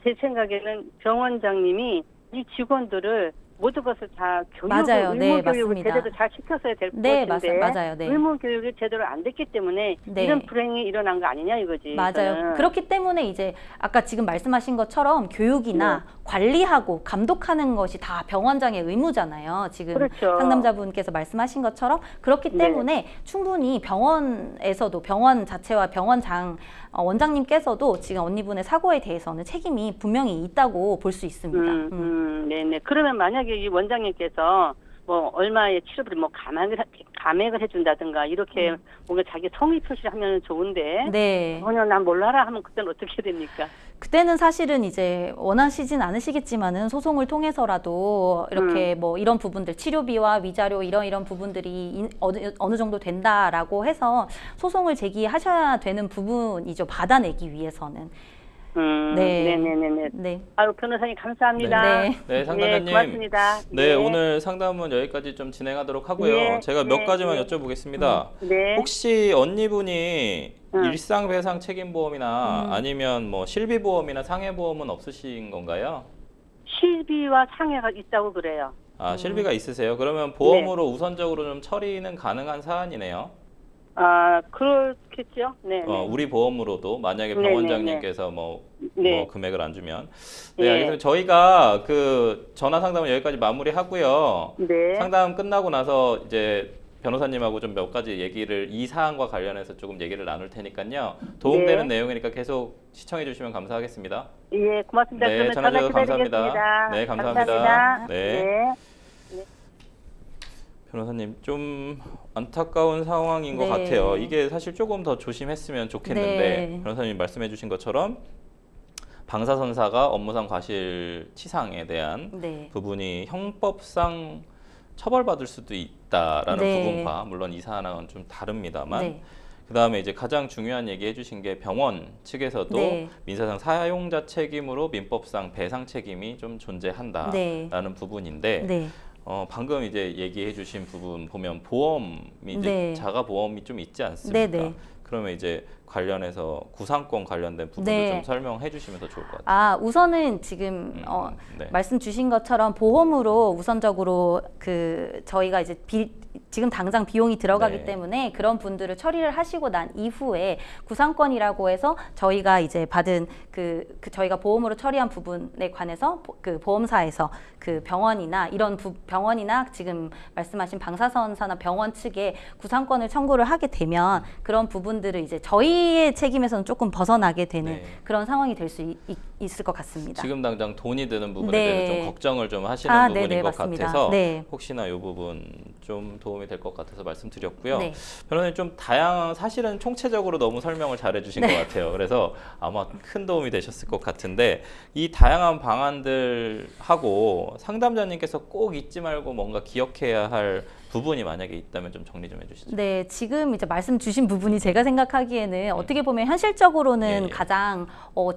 제 생각에는 병원장님이 이 직원들을 모든 것을 다 교육을, 의무교육을 제대로 잘 시켰어야 될 것 같은데 의무교육이 제대로 안 됐기 때문에 이런 불행이 일어난 거 아니냐 이거지. 맞아요. 저는. 그렇기 때문에 이제 아까 지금 말씀하신 것처럼 교육이나 관리하고 감독하는 것이 다 병원장의 의무잖아요. 지금 상담자분께서 말씀하신 것처럼 그렇기 때문에 충분히 병원에서도 병원 자체와 병원장 원장님께서도 지금 언니분의 사고에 대해서는 책임이 분명히 있다고 볼 수 있습니다. 네네. 그러면 만약에 이 원장님께서 뭐 얼마의 치료비를 뭐 감액을 해준다든가 이렇게 뭔가 자기 성의 표시를 하면 좋은데 전혀 난 몰라라 하면 그때는 어떻게 됩니까? 그때는 사실은 이제 원하시진 않으시겠지만은 소송을 통해서라도 이렇게 뭐 이런 부분들 치료비와 위자료 이런 부분들이 어느 정도 된다라고 해서 소송을 제기하셔야 되는 부분이죠. 받아내기 위해서는. 네네네네. 아유 변호사님 감사합니다. 네, 상담자님. 고맙습니다. 오늘 상담은 여기까지 좀 진행하도록 하고요. 제가 몇 가지만 여쭤보겠습니다. 혹시 언니분이 일상배상 책임보험이나 아니면 뭐 실비보험이나 상해보험은 없으신 건가요? 실비와 상해가 있다고 그래요. 실비가 있으세요? 그러면 보험으로 우선적으로 좀 처리는 가능한 사안이네요. 아, 그렇겠죠. 네. 우리 보험으로도 만약에 네, 병원장님께서 뭐 금액을 안 주면. 네, 예. 알겠습니다. 저희가 그 전화 상담은 여기까지 마무리하고요. 네. 상담 끝나고 나서 이제 변호사님하고 좀 몇 가지 얘기를 이 사안과 관련해서 조금 얘기를 나눌 테니까요. 도움되는 내용이니까 계속 시청해 주시면 감사하겠습니다. 예, 고맙습니다. 네, 그러면 전화 주셔서 기다리겠습니다. 감사합니다. 네, 감사합니다. 감사합니다. 네. 변호사님, 좀 안타까운 상황인 것 같아요. 이게 사실 조금 더 조심했으면 좋겠는데 변호사님이 말씀해 주신 것처럼 방사선사가 업무상 과실치상에 대한 부분이 형법상 처벌받을 수도 있다라는 부분과 물론 이 사안은 좀 다릅니다만 그다음에 이제 가장 중요한 얘기 해주신 게 병원 측에서도 민사상 사용자 책임으로 민법상 배상 책임이 좀 존재한다라는 부분인데 방금 이제 얘기해 주신 부분 보면 보험이 이제 자가 보험이 좀 있지 않습니까? 그러면 이제 관련해서 구상권 관련된 부분도 좀 설명해 주시면 더 좋을 것 같아요. 아, 우선은 지금 말씀 주신 것처럼 보험으로 우선적으로 그 저희가 이제 지금 당장 비용이 들어가기 때문에 그런 분들을 처리를 하시고 난 이후에 구상권이라고 해서 저희가 이제 받은 저희가 보험으로 처리한 부분에 관해서 그 보험사에서 그 병원이나 이런 병원이나 지금 말씀하신 방사선사나 병원 측에 구상권을 청구를 하게 되면 그런 부분들을 이제 저희의 책임에서는 조금 벗어나게 되는 그런 상황이 될 수 있을 것 같습니다. 지금 당장 돈이 드는 부분에 대해서 좀 걱정을 좀 하시는 부분인 것 맞습니다. 같아서 혹시나 이 부분 좀 도움이 될 것 같아서 말씀드렸고요. 변호사님 좀 다양한 사실은 총체적으로 너무 설명을 잘해 주신 것 같아요. 그래서 아마 큰 도움이 되셨을 것 같은데 이 다양한 방안들하고 상담자님께서 꼭 잊지 말고 뭔가 기억해야 할 부분이 만약에 있다면 좀 정리 좀 해주시죠. 네, 지금 이제 말씀 주신 부분이 제가 생각하기에는 어떻게 보면 현실적으로는 가장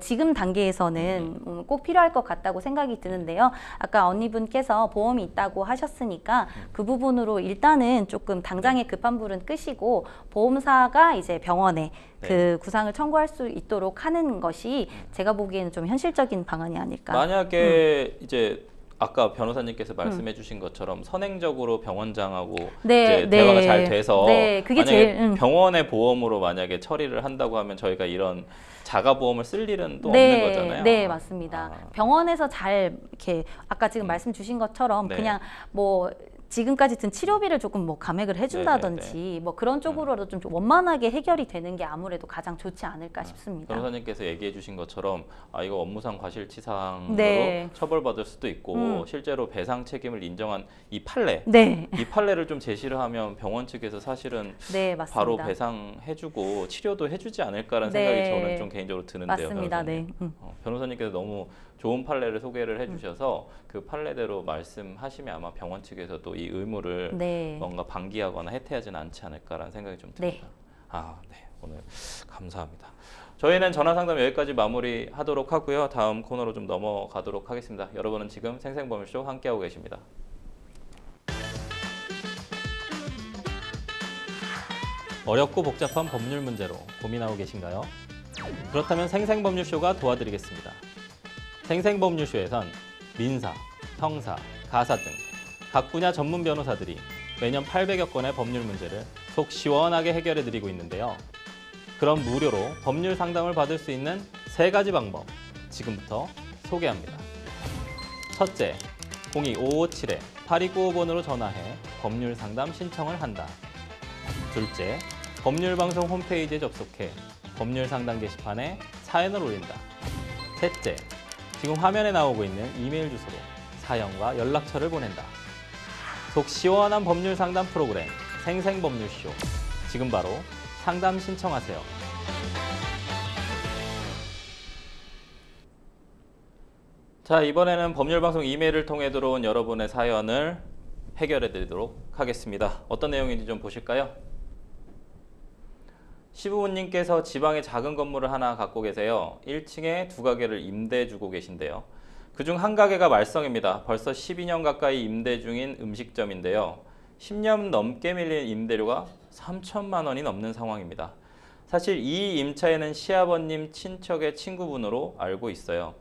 지금 단계에서는 꼭 필요할 것 같다고 생각이 드는데요. 아까 언니분께서 보험이 있다고 하셨으니까 그 부분으로 일단은 조금 당장의 급한 불은 끄시고 보험사가 이제 병원에 그 구상을 청구할 수 있도록 하는 것이 제가 보기에는 좀 현실적인 방안이 아닐까. 만약에 이제 아까 변호사님께서 말씀해 주신 것처럼 선행적으로 병원장하고 이제 대화가 잘 돼서 그게 만약에 병원의 보험으로 만약에 처리를 한다고 하면 저희가 이런 자가보험을 쓸 일은 또 없는 거잖아요. 네, 맞습니다. 병원에서 잘 이렇게 아까 지금 말씀 주신 것처럼 그냥 뭐 지금까지 든 치료비를 조금 뭐 감액을 해준다든지 뭐 그런 쪽으로도 좀 원만하게 해결이 되는 게 아무래도 가장 좋지 않을까 싶습니다. 변호사님께서 얘기해 주신 것처럼 이거 업무상 과실치상으로 처벌받을 수도 있고 실제로 배상 책임을 인정한 이 판례, 이 판례를 좀 제시를 하면 병원 측에서 사실은 바로 배상해주고 치료도 해주지 않을까라는 생각이 저는 좀 개인적으로 드는데요. 맞습니다. 변호사님께서 너무 좋은 판례를 소개를 해주셔서 그 판례대로 말씀하시면 아마 병원 측에서도 이 의무를 뭔가 방기하거나 해태하지는 않지 않을까라는 생각이 좀 듭니다. 오늘 감사합니다. 저희는 전화상담 여기까지 마무리하도록 하고요. 다음 코너로 좀 넘어가도록 하겠습니다. 여러분은 지금 생생법률쇼 함께하고 계십니다. 어렵고 복잡한 법률 문제로 고민하고 계신가요? 그렇다면 생생법률쇼가 도와드리겠습니다. 생생법률쇼에선 민사, 형사, 가사 등 각 분야 전문 변호사들이 매년 800여 건의 법률 문제를 속 시원하게 해결해드리고 있는데요. 그럼 무료로 법률 상담을 받을 수 있는 3가지 방법 지금부터 소개합니다. 첫째, 02-557-8295번으로 전화해 법률 상담 신청을 한다. 둘째, 법률방송 홈페이지에 접속해 법률 상담 게시판에 사연을 올린다. 셋째, 지금 화면에 나오고 있는 이메일 주소로 사연과 연락처를 보낸다. 속 시원한 법률 상담 프로그램 생생법률쇼. 지금 바로 상담 신청하세요. 자, 이번에는 법률방송 이메일을 통해 들어온 여러분의 사연을 해결해 드리도록 하겠습니다. 어떤 내용인지 좀 보실까요? 시부모님께서 지방에 작은 건물을 하나 갖고 계세요. 1층에 2가게를 임대 주고 계신데요. 그중 한 가게가 말썽입니다. 벌써 12년 가까이 임대 중인 음식점인데요. 10년 넘게 밀린 임대료가 3천만 원이 넘는 상황입니다. 사실 이 임차인은 시아버님 친척의 친구분으로 알고 있어요.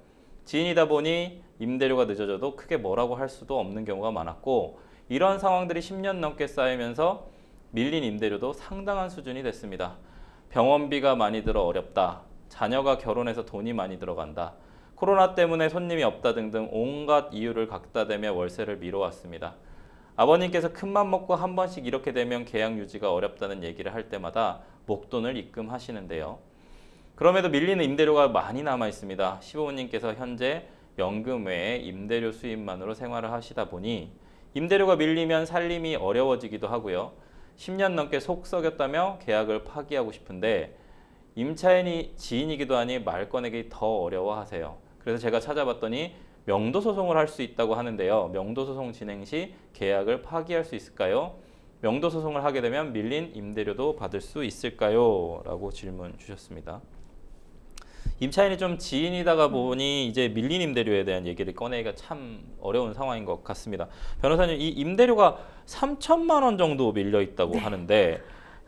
지인이다 보니 임대료가 늦어져도 크게 뭐라고 할 수도 없는 경우가 많았고 이런 상황들이 10년 넘게 쌓이면서 밀린 임대료도 상당한 수준이 됐습니다. 병원비가 많이 들어 어렵다. 자녀가 결혼해서 돈이 많이 들어간다. 코로나 때문에 손님이 없다 등등 온갖 이유를 갖다 대며 월세를 미뤄왔습니다. 아버님께서 큰맘 먹고 한 번씩 이렇게 되면 계약 유지가 어렵다는 얘기를 할 때마다 목돈을 입금하시는데요. 그럼에도 밀리는 임대료가 많이 남아 있습니다. 시부모님께서 현재 연금 외에 임대료 수입만으로 생활을 하시다 보니 임대료가 밀리면 살림이 어려워지기도 하고요. 10년 넘게 속 썩였다며 계약을 파기하고 싶은데 임차인이 지인이기도 하니 말 꺼내기 더 어려워하세요. 그래서 제가 찾아봤더니 명도 소송을 할 수 있다고 하는데요. 명도 소송 진행 시 계약을 파기할 수 있을까요? 명도 소송을 하게 되면 밀린 임대료도 받을 수 있을까요? 라고 질문 주셨습니다. 임차인이 좀 지인이다가 보니 이제 밀린 임대료에 대한 얘기를 꺼내기가 참 어려운 상황인 것 같습니다. 변호사님, 이 임대료가 3천만 원 정도 밀려 있다고 하는데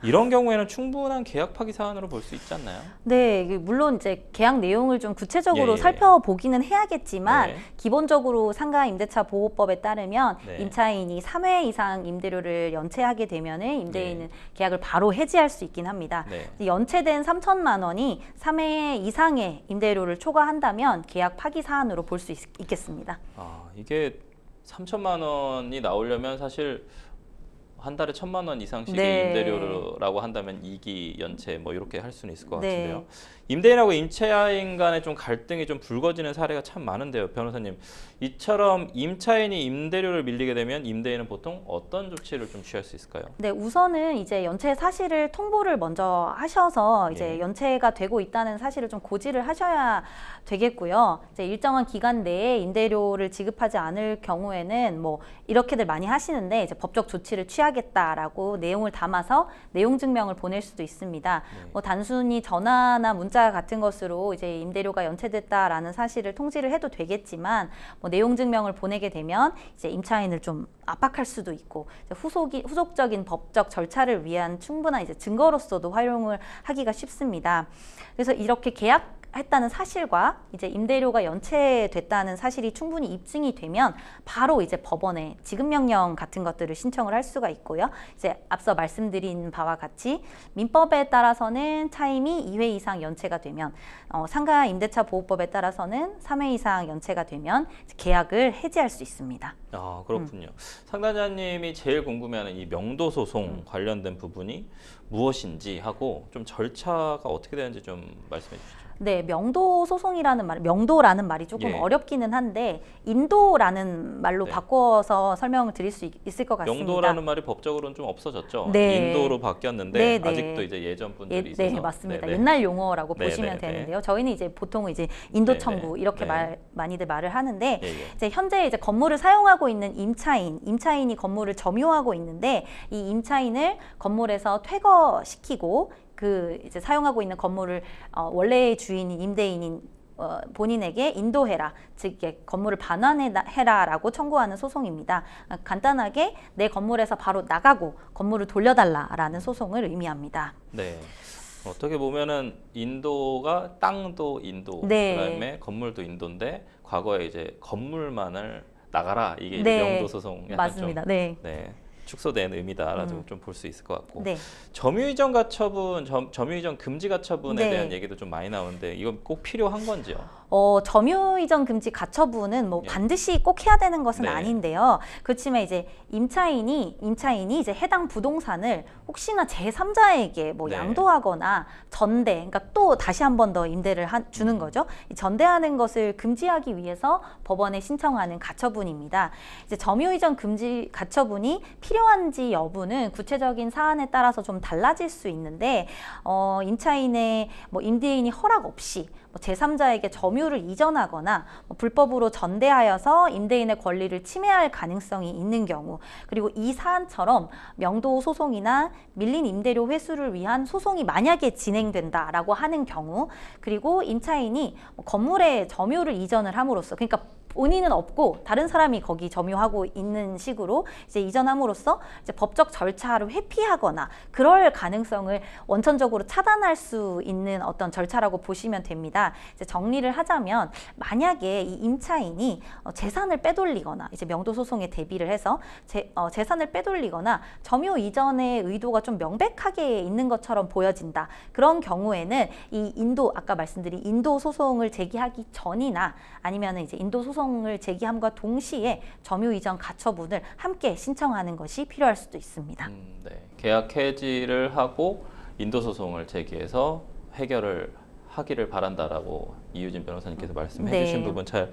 이런 경우에는 충분한 계약 파기 사안으로 볼 수 있지 않나요? 네, 물론 이제 계약 내용을 좀 구체적으로 예. 살펴보기는 해야겠지만 네. 기본적으로 상가 임대차 보호법에 따르면 네. 임차인이 3회 이상 임대료를 연체하게 되면은 임대인은 계약을 바로 해지할 수 있긴 합니다. 네. 연체된 3천만 원이 3회 이상의 임대료를 초과한다면 계약 파기 사안으로 볼 수 있겠습니다. 아, 이게 3천만 원이 나오려면 사실 한 달에 1,000만 원 이상씩의 네. 임대료라고 한다면 2기 연체 뭐 이렇게 할 수는 있을 것 네. 같은데요. 임대인하고 임차인 간의 좀 갈등이 좀 불거지는 사례가 참 많은데요. 변호사님, 이처럼 임차인이 임대료를 밀리게 되면 임대인은 보통 어떤 조치를 좀 취할 수 있을까요? 네, 우선은 이제 연체 사실을 통보를 먼저 하셔서 이제 예. 연체가 되고 있다는 사실을 좀 고지를 하셔야 되겠고요. 이제 일정한 기간 내에 임대료를 지급하지 않을 경우에는 뭐 이렇게들 많이 하시는데 이제 법적 조치를 취하겠다라고 내용을 담아서 내용 증명을 보낼 수도 있습니다. 네. 뭐 단순히 전화나 문자 같은 것으로 이제 임대료가 연체됐다라는 사실을 통지를 해도 되겠지만 뭐 내용 증명을 보내게 되면 이제 임차인을 좀 압박할 수도 있고 이제 후속적인 법적 절차를 위한 충분한 이제 증거로서도 활용을 하기가 쉽습니다. 그래서 이렇게 계약했다는 사실과 이제 임대료가 연체됐다는 사실이 충분히 입증이 되면 바로 이제 법원에 지급명령 같은 것들을 신청을 할 수가 있고요. 이제 앞서 말씀드린 바와 같이 민법에 따라서는 차임이 2회 이상 연체가 되면 상가 임대차 보호법에 따라서는 3회 이상 연체가 되면 계약을 해지할 수 있습니다. 아, 그렇군요. 상담자님이 제일 궁금해하는 이 명도 소송 관련된 부분이 무엇인지 하고 좀 절차가 어떻게 되는지 좀 말씀해 주시죠. 네, 명도 소송이라는 명도라는 말이 조금 예. 어렵기는 한데 인도라는 말로 네. 바꿔서 설명을 드릴 수 있을 것 같습니다. 명도라는 말이 법적으로는 좀 없어졌죠. 네. 인도로 바뀌었는데 네, 네. 아직도 이제 예전 분들이 있어서. 네, 맞습니다. 네네. 옛날 용어라고 네, 보시면 네, 네. 되는데요. 저희는 이제 보통 이제 인도 청구 네, 네. 이렇게 네. 많이들 말을 하는데 예, 예. 이제 현재 이제 건물을 사용하고 있는 임차인이 건물을 점유하고 있는데 이 임차인을 건물에서 퇴거시키고 그 이제 사용하고 있는 건물을 원래의 주인인 임대인인 본인에게 인도해라, 즉 건물을 반환해라라고 청구하는 소송입니다. 간단하게 내 건물에서 바로 나가고 건물을 돌려달라라는 소송을 의미합니다. 네. 어떻게 보면은 인도가 땅도 인도, 네. 그다음에 건물도 인도인데 과거에 이제 건물만을 나가라 이게 이제 네. 명도 소송 약간 맞습니다. 좀 네. 축소된 의미다라고 좀 볼 수 있을 것 같고. 네. 점유이전 가처분, 점유이전 금지 가처분에 네. 대한 얘기도 좀 많이 나오는데 이건 꼭 필요한 건지요? 점유이전 금지 가처분은 뭐 예. 반드시 꼭 해야 되는 것은 네. 아닌데요. 그렇지만 이제 임차인이 이제 해당 부동산을 혹시나 제3자에게 뭐 네. 양도하거나 전대, 그러니까 또 다시 한 번 더 임대를 주는 거죠. 이 전대하는 것을 금지하기 위해서 법원에 신청하는 가처분입니다. 이제 점유이전 금지 가처분이 필요한지 여부는 구체적인 사안에 따라서 좀 달라질 수 있는데 임차인의 뭐 임대인이 허락 없이 제3자에게 점유를 이전하거나 불법으로 전대하여서 임대인의 권리를 침해할 가능성이 있는 경우, 그리고 이 사안처럼 명도 소송이나 밀린 임대료 회수를 위한 소송이 만약에 진행된다라고 하는 경우, 그리고 임차인이 건물에 점유를 이전을 함으로써, 그러니까 본인은 없고 다른 사람이 거기 점유하고 있는 식으로 이제 이전함으로써 이제 법적 절차를 회피하거나 그럴 가능성을 원천적으로 차단할 수 있는 어떤 절차라고 보시면 됩니다. 있습니다. 이제 정리를 하자면 만약에 이 임차인이 재산을 빼돌리거나 이제 명도 소송에 대비를 해서 재산을 빼돌리거나 점유 이전의 의도가 좀 명백하게 있는 것처럼 보여진다. 그런 경우에는 이 아까 말씀드린 인도 소송을 제기하기 전이나 아니면 이제 인도 소송을 제기함과 동시에 점유 이전 가처분을 함께 신청하는 것이 필요할 수도 있습니다. 네. 계약 해지를 하고 인도 소송을 제기해서 해결을 하기를 바란다라고 이유진 변호사님께서 말씀해 네. 주신 부분 잘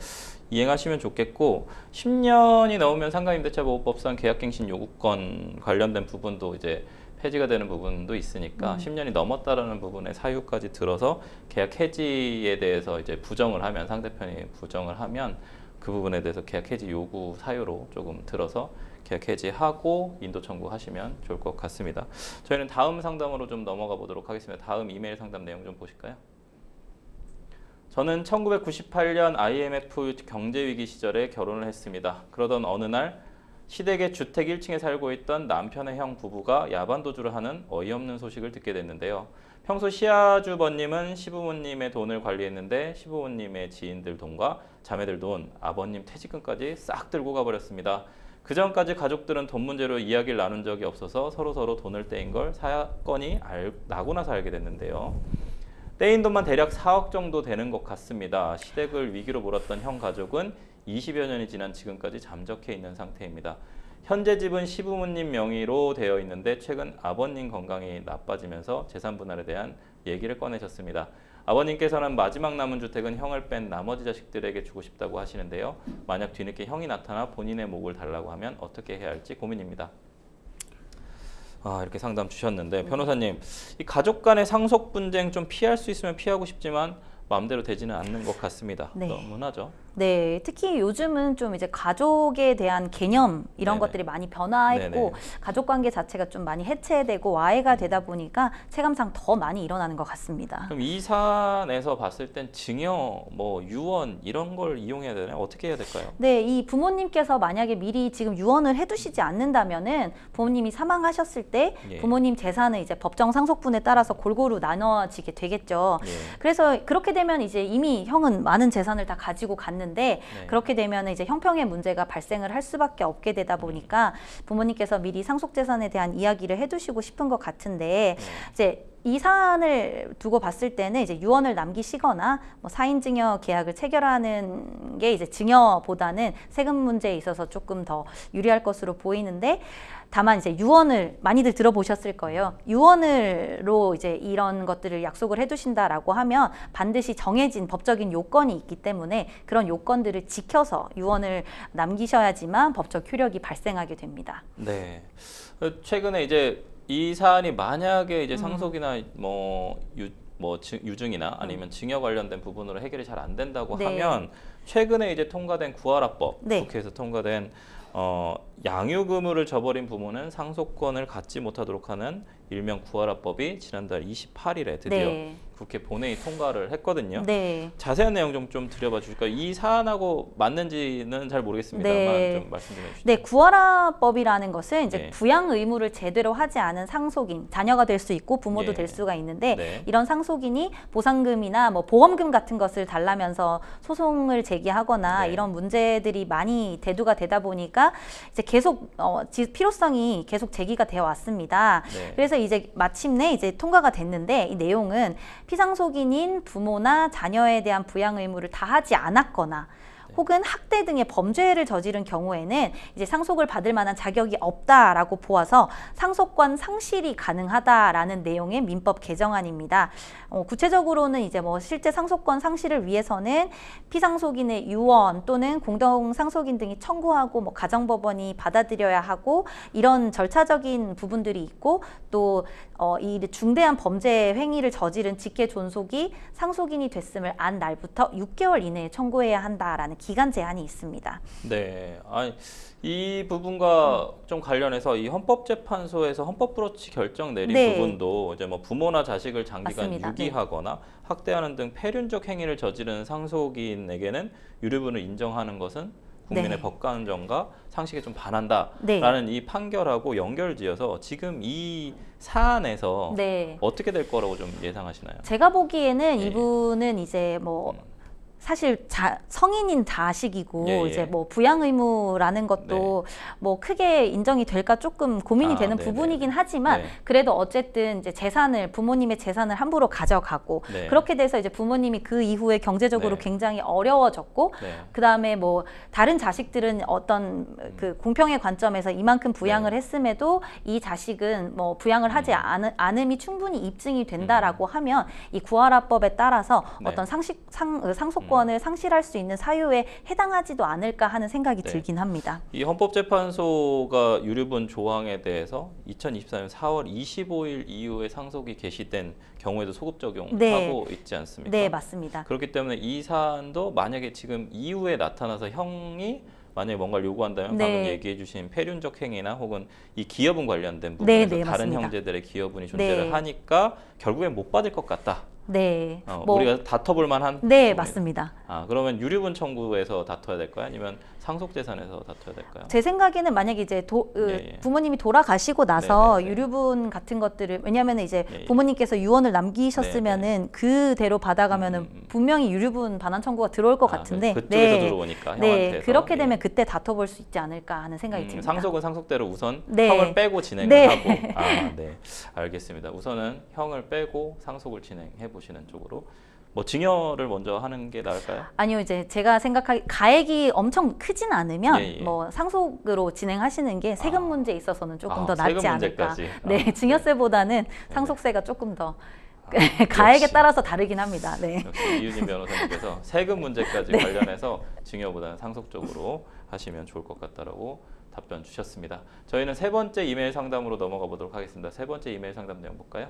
이행하시면 좋겠고 10년이 넘으면 상가임대차보호법상 계약갱신 요구권 관련된 부분도 이제 폐지가 되는 부분도 있으니까 10년이 넘었다라는 부분에 사유까지 들어서 계약 해지에 대해서 이제 부정을 하면 상대편이 부정을 하면 그 부분에 대해서 계약 해지 요구 사유로 조금 들어서 계약 해지하고 인도 청구하시면 좋을 것 같습니다. 저희는 다음 상담으로 좀 넘어가 보도록 하겠습니다. 다음 이메일 상담 내용 좀 보실까요? 저는 1998년 IMF 경제위기 시절에 결혼을 했습니다. 그러던 어느 날 시댁의 주택 1층에 살고 있던 남편의 형 부부가 야반도주를 하는 어이없는 소식을 듣게 됐는데요. 평소 시아주버님은 시부모님의 돈을 관리했는데 시부모님의 지인들 돈과 자매들 돈, 아버님 퇴직금까지 싹 들고 가버렸습니다. 그 전까지 가족들은 돈 문제로 이야기를 나눈 적이 없어서 서로 돈을 떼인 걸 사건이 나고 나서 알게 됐는데요. 떼인 돈만 대략 4억 정도 되는 것 같습니다. 시댁을 위기로 몰았던 형 가족은 20여 년이 지난 지금까지 잠적해 있는 상태입니다. 현재 집은 시부모님 명의로 되어 있는데 최근 아버님 건강이 나빠지면서 재산 분할에 대한 얘기를 꺼내셨습니다. 아버님께서는 마지막 남은 주택은 형을 뺀 나머지 자식들에게 주고 싶다고 하시는데요. 만약 뒤늦게 형이 나타나 본인의 몫을 달라고 하면 어떻게 해야 할지 고민입니다. 이렇게 상담 주셨는데 변호사님, 이 가족 간의 상속 분쟁 좀 피할 수 있으면 피하고 싶지만 마음대로 되지는 않는 것 같습니다. 네. 너무나죠. 네, 특히 요즘은 좀 이제 가족에 대한 개념 이런 네네. 것들이 많이 변화했고 네네. 가족 관계 자체가 좀 많이 해체되고 와해가 되다 보니까 체감상 더 많이 일어나는 것 같습니다. 그럼 이 사안에서 봤을 땐 증여, 유언 이런 걸 이용해야 되나요? 어떻게 해야 될까요? 네, 이 부모님께서 만약에 미리 지금 유언을 해두시지 않는다면은 부모님이 사망하셨을 때 예. 부모님 재산은 이제 법정 상속분에 따라서 골고루 나눠지게 되겠죠. 예. 그래서 그렇게 되면 이제 이미 형은 많은 재산을 다 가지고 갔는데 네. 그렇게 되면 이제 형평의 문제가 발생을 할 수밖에 없게 되다 보니까 부모님께서 미리 상속 재산에 대한 이야기를 해두시고 싶은 것 같은데 이제 이 사안을 두고 봤을 때는 이제 유언을 남기시거나 사인 증여 계약을 체결하는 게 이제 증여보다는 세금 문제에 있어서 조금 더 유리할 것으로 보이는데 다만 이제 유언을 많이들 들어보셨을 거예요. 유언으로 이제 이런 것들을 약속을 해두신다라고 하면 반드시 정해진 법적인 요건이 있기 때문에 그런 요건들을 지켜서 유언을 남기셔야지만 법적 효력이 발생하게 됩니다. 네. 최근에 이제 이 사안이 만약에 이제 상속이나 유증이나 아니면 증여 관련된 부분으로 해결이 잘 안 된다고 네. 하면 최근에 이제 통과된 구하라법, 네. 국회에서 통과된 양육 의무를 저버린 부모는 상속권을 갖지 못하도록 하는 일명 구하라법이 지난달 28일에 드디어 네. 국회 본회의 통과를 했거든요. 네. 자세한 내용 좀 들여봐 주실까요? 이 사안하고 맞는지는 잘 모르겠습니다만 네. 좀 말씀 좀 해주시죠. 네, 구하라법이라는 것은 이제 네. 부양 의무를 제대로 하지 않은 상속인, 자녀가 될 수 있고 부모도 예. 될 수가 있는데 네. 이런 상속인이 보상금이나 보험금 같은 것을 달라면서 소송을 제기하거나 네. 이런 문제들이 많이 대두가 되다 보니까 이제 계속 필요성이 계속 제기가 되어 왔습니다. 네. 그래서 이제 마침내 이제 통과가 됐는데 이 내용은 피상속인인 부모나 자녀에 대한 부양 의무를 다하지 않았거나 혹은 학대 등의 범죄를 저지른 경우에는 이제 상속을 받을 만한 자격이 없다라고 보아서 상속권 상실이 가능하다라는 내용의 민법 개정안입니다. 구체적으로는 이제 실제 상속권 상실을 위해서는 피상속인의 유언 또는 공동 상속인 등이 청구하고 가정법원이 받아들여야 하고 이런 절차적인 부분들이 있고 또 이 중대한 범죄 행위를 저지른 직계 존속이 상속인이 됐음을 안 날부터 6개월 이내에 청구해야 한다라는 기간 제한이 있습니다. 네, 이 부분과 좀 관련해서 이 헌법재판소에서 헌법브로치 결정 내린 네. 부분도 이제 부모나 자식을 장기간 맞습니다. 유기하거나 학대하는 등 폐륜적 행위를 저지른 상속인에게는 유류분을 인정하는 것은 국민의 네. 법관정과 상식에 좀 반한다라는 네. 이 판결하고 연결지어서 지금 이 사안에서 네. 어떻게 될 거라고 좀 예상하시나요? 제가 보기에는 예. 이분은 이제 뭐 사실 성인인 자식이고 예, 예. 이제 뭐 부양 의무라는 것도 뭐 크게 인정이 될까 조금 고민이 되는 네네. 부분이긴 하지만 네. 그래도 어쨌든 이제 부모님의 재산을 함부로 가져가고 네. 그렇게 돼서 이제 부모님이 그 이후에 경제적으로 네. 굉장히 어려워졌고 네. 그다음에 뭐 다른 자식들은 어떤 그 공평의 관점에서 이만큼 부양을 네. 했음에도 이 자식은 뭐 부양을 하지 않음이 충분히 입증이 된다라고 하면 이 구하라법에 따라서 네. 어떤 상속권을 상실할 수 있는 사유에 해당하지도 않을까 하는 생각이 네. 들긴 합니다. 이 헌법재판소가 유류분 조항에 대해서 2024년 4월 25일 이후에 상속이 개시된 경우에도 소급 적용하고 네. 있지 않습니까? 네, 맞습니다. 그렇기 때문에 이 사안도 만약에 지금 이후에 나타나서 형이 만약에 뭔가를 요구한다면 네. 방금 얘기해 주신 폐륜적 행위나 혹은 이 기여분 관련된 네, 부분에서 네, 다른 맞습니다. 형제들의 기여분이 존재를 네. 하니까 결국엔 못 받을 것 같다. 네. 우리가 다퉈볼 만한 네, 부분이- 맞습니다. 그러면 유류분 청구에서 다퉈야 될까요? 아니면 상속재산에서 다퉈야 될까요? 제 생각에는 만약에 이제 예. 부모님이 돌아가시고 나서 네, 네, 네. 유류분 같은 것들을 왜냐하면 이제 예. 부모님께서 유언을 남기셨으면은 그대로 받아가면은 분명히 유류분 반환 청구가 들어올 것 같은데 그쪽에서 들어오니까 형한테서. 네, 그렇게 되면 예. 그때 다퉈볼 수 있지 않을까 하는 생각이 듭니다. 상속은 상속대로 우선 네. 형을 빼고 진행을 네. 하고 네. 알겠습니다. 우선은 형을 빼고 상속을 진행해 보시는 쪽으로 뭐 증여를 먼저 하는 게 나을까요? 아니요, 이제 제가 생각하기 가액이 엄청 크진 않으면 예, 예. 뭐 상속으로 진행하시는 게 세금 문제에 있어서는 조금 더 세금 낫지 않을까. 문제까지. 네, 증여세보다는 상속세가 조금 더 가액에 역시. 따라서 다르긴 합니다. 네. 역시 이유진 변호사님께서 세금 문제까지 관련해서 증여보다는 상속 쪽으로 하시면 좋을 것 같다라고 답변 주셨습니다. 저희는 세 번째 이메일 상담으로 넘어가 보도록 하겠습니다. 세 번째 이메일 상담 내용 볼까요?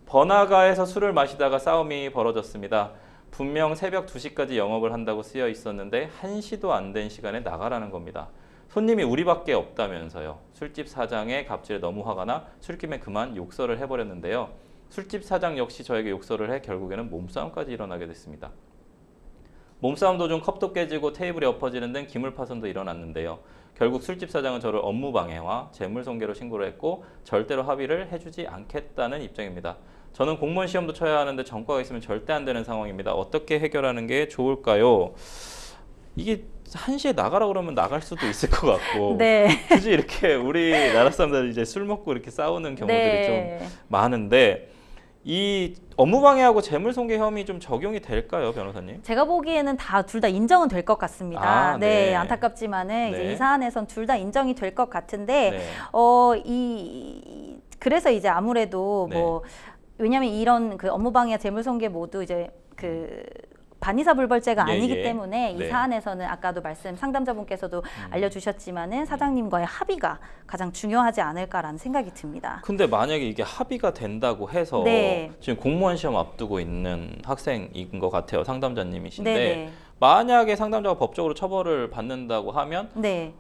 번화가에서 술을 마시다가 싸움이 벌어졌습니다. 분명 새벽 2시까지 영업을 한다고 쓰여 있었는데 1시도 안 된 시간에 나가라는 겁니다. 손님이 우리밖에 없다면서요. 술집 사장의 갑질에 너무 화가 나 술김에 그만 욕설을 해버렸는데요. 술집 사장 역시 저에게 욕설을 해 결국에는 몸싸움까지 일어나게 됐습니다. 몸싸움 도중 컵도 깨지고 테이블이 엎어지는 등 기물 파손도 일어났는데요. 결국 술집 사장은 저를 업무방해와 재물손괴로 신고를 했고 절대로 합의를 해주지 않겠다는 입장입니다. 저는 공무원 시험도 쳐야 하는데 전과가 있으면 절대 안 되는 상황입니다. 어떻게 해결하는 게 좋을까요? 이게 1시에 나가라고 그러면 나갈 수도 있을 것 같고 네. 굳이 이렇게 우리나라 사람들 이제 술 먹고 이렇게 싸우는 경우들이 네. 좀 많은데 이 업무방해하고 재물손괴 혐의 좀 적용이 될까요, 변호사님? 제가 보기에는 둘 다 인정은 될 것 같습니다. 네. 네, 안타깝지만은 이제 네. 이 사안에선 둘 다 인정이 될 것 같은데, 네. 그래서 이제 아무래도 네. 뭐 왜냐하면 이런 그 업무방해와 재물손괴 모두 이제 그 반의사 불벌죄가 예, 아니기 예. 때문에 이 네. 사안에서는 아까도 상담자분께서도 알려주셨지만은 사장님과의 합의가 가장 중요하지 않을까라는 생각이 듭니다. 근데 만약에 이게 합의가 된다고 해서 네. 지금 공무원 시험 앞두고 있는 학생인 것 같아요. 상담자님이신데 네, 만약에 상담자가 법적으로 처벌을 받는다고 하면 네.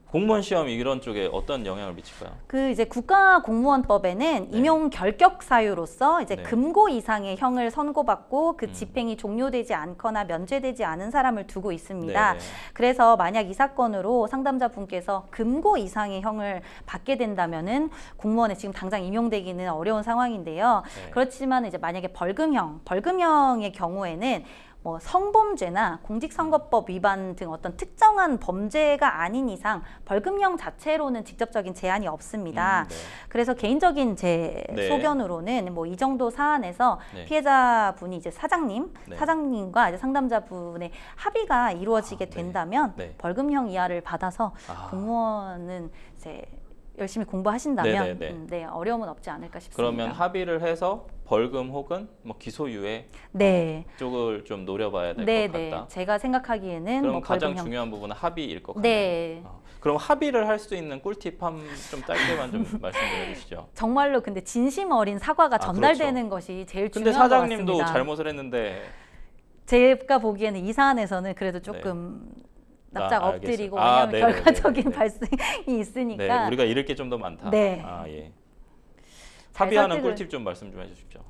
공무원 시험 이런 쪽에 어떤 영향을 미칠까요? 그 이제 국가공무원법에는 네. 임용 결격 사유로서 이제 네. 금고 이상의 형을 선고받고 그 집행이 종료되지 않거나 면제되지 않은 사람을 두고 있습니다. 네. 그래서 만약 이 사건으로 상담자분께서 금고 이상의 형을 받게 된다면은 공무원에 지금 당장 임용되기는 어려운 상황인데요. 네. 그렇지만 이제 만약에 벌금형의 경우에는 뭐 성범죄나 공직선거법 위반 등 어떤 특정한 범죄가 아닌 이상 벌금형 자체로는 직접적인 제한이 없습니다. 네. 그래서 개인적인 제 네. 소견으로는 뭐 이 정도 사안에서 네. 피해자분이 이제 네. 사장님과 이제 상담자분의 합의가 이루어지게 네. 된다면 네. 벌금형 이하를 받아서 공무원은 이제 열심히 공부하신다면 네, 네, 네, 어려움은 없지 않을까 싶습니다. 그러면 합의를 해서 벌금 혹은 뭐 기소유예 네. 쪽을 좀 노려봐야 될 것 네. 같다. 제가 생각하기에는 그럼 뭐 가장 벌금형 중요한 부분은 합의일 것 같아요. 네. 그럼 합의를 할 수 있는 꿀팁 좀 짧게만 좀 말씀 좀 해주시죠. 정말로 근데 진심 어린 사과가 전달되는 그렇죠. 것이 제일 근데 중요한 것 사장님도 같습니다. 잘못을 했는데 제가 보기에는 이 사안에서는 그래도 조금 납작 알겠어요. 엎드리고 아, 왜냐하면 네네네네. 결과적인 발생이 있으니까 네, 우리가 잃을 게 좀 더 많다. 네. 아, 예. 잘 합의하는 설득을- 꿀팁 좀 말씀 좀 해주십시오.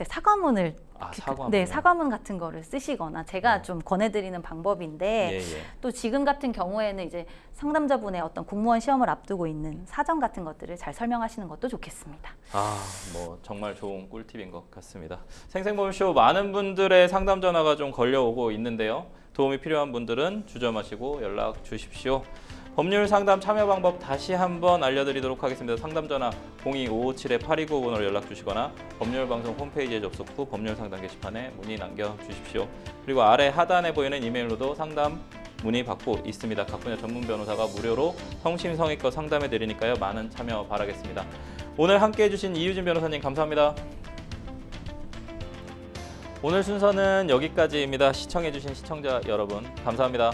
이제 사과문을 사과문. 네, 사과문 같은 거를 쓰시거나 제가 좀 권해드리는 방법인데 또 지금 같은 경우에는 이제 상담자분의 어떤 공무원 시험을 앞두고 있는 사정 같은 것들을 잘 설명하시는 것도 좋겠습니다. 뭐 정말 좋은 꿀팁인 것 같습니다. 생생보험쇼 많은 분들의 상담 전화가 좀 걸려오고 있는데요. 도움이 필요한 분들은 주저마시고 연락 주십시오. 법률 상담 참여 방법 다시 한번 알려드리도록 하겠습니다. 상담 전화 02557-8295번으로 연락 주시거나 법률방송 홈페이지에 접속 후 법률 상담 게시판에 문의 남겨주십시오. 그리고 아래 하단에 보이는 이메일로도 상담 문의 받고 있습니다. 각 분야 전문 변호사가 무료로 성심성의껏 상담해 드리니까요. 많은 참여 바라겠습니다. 오늘 함께해 주신 이유진 변호사님 감사합니다. 오늘 순서는 여기까지입니다. 시청해 주신 시청자 여러분 감사합니다.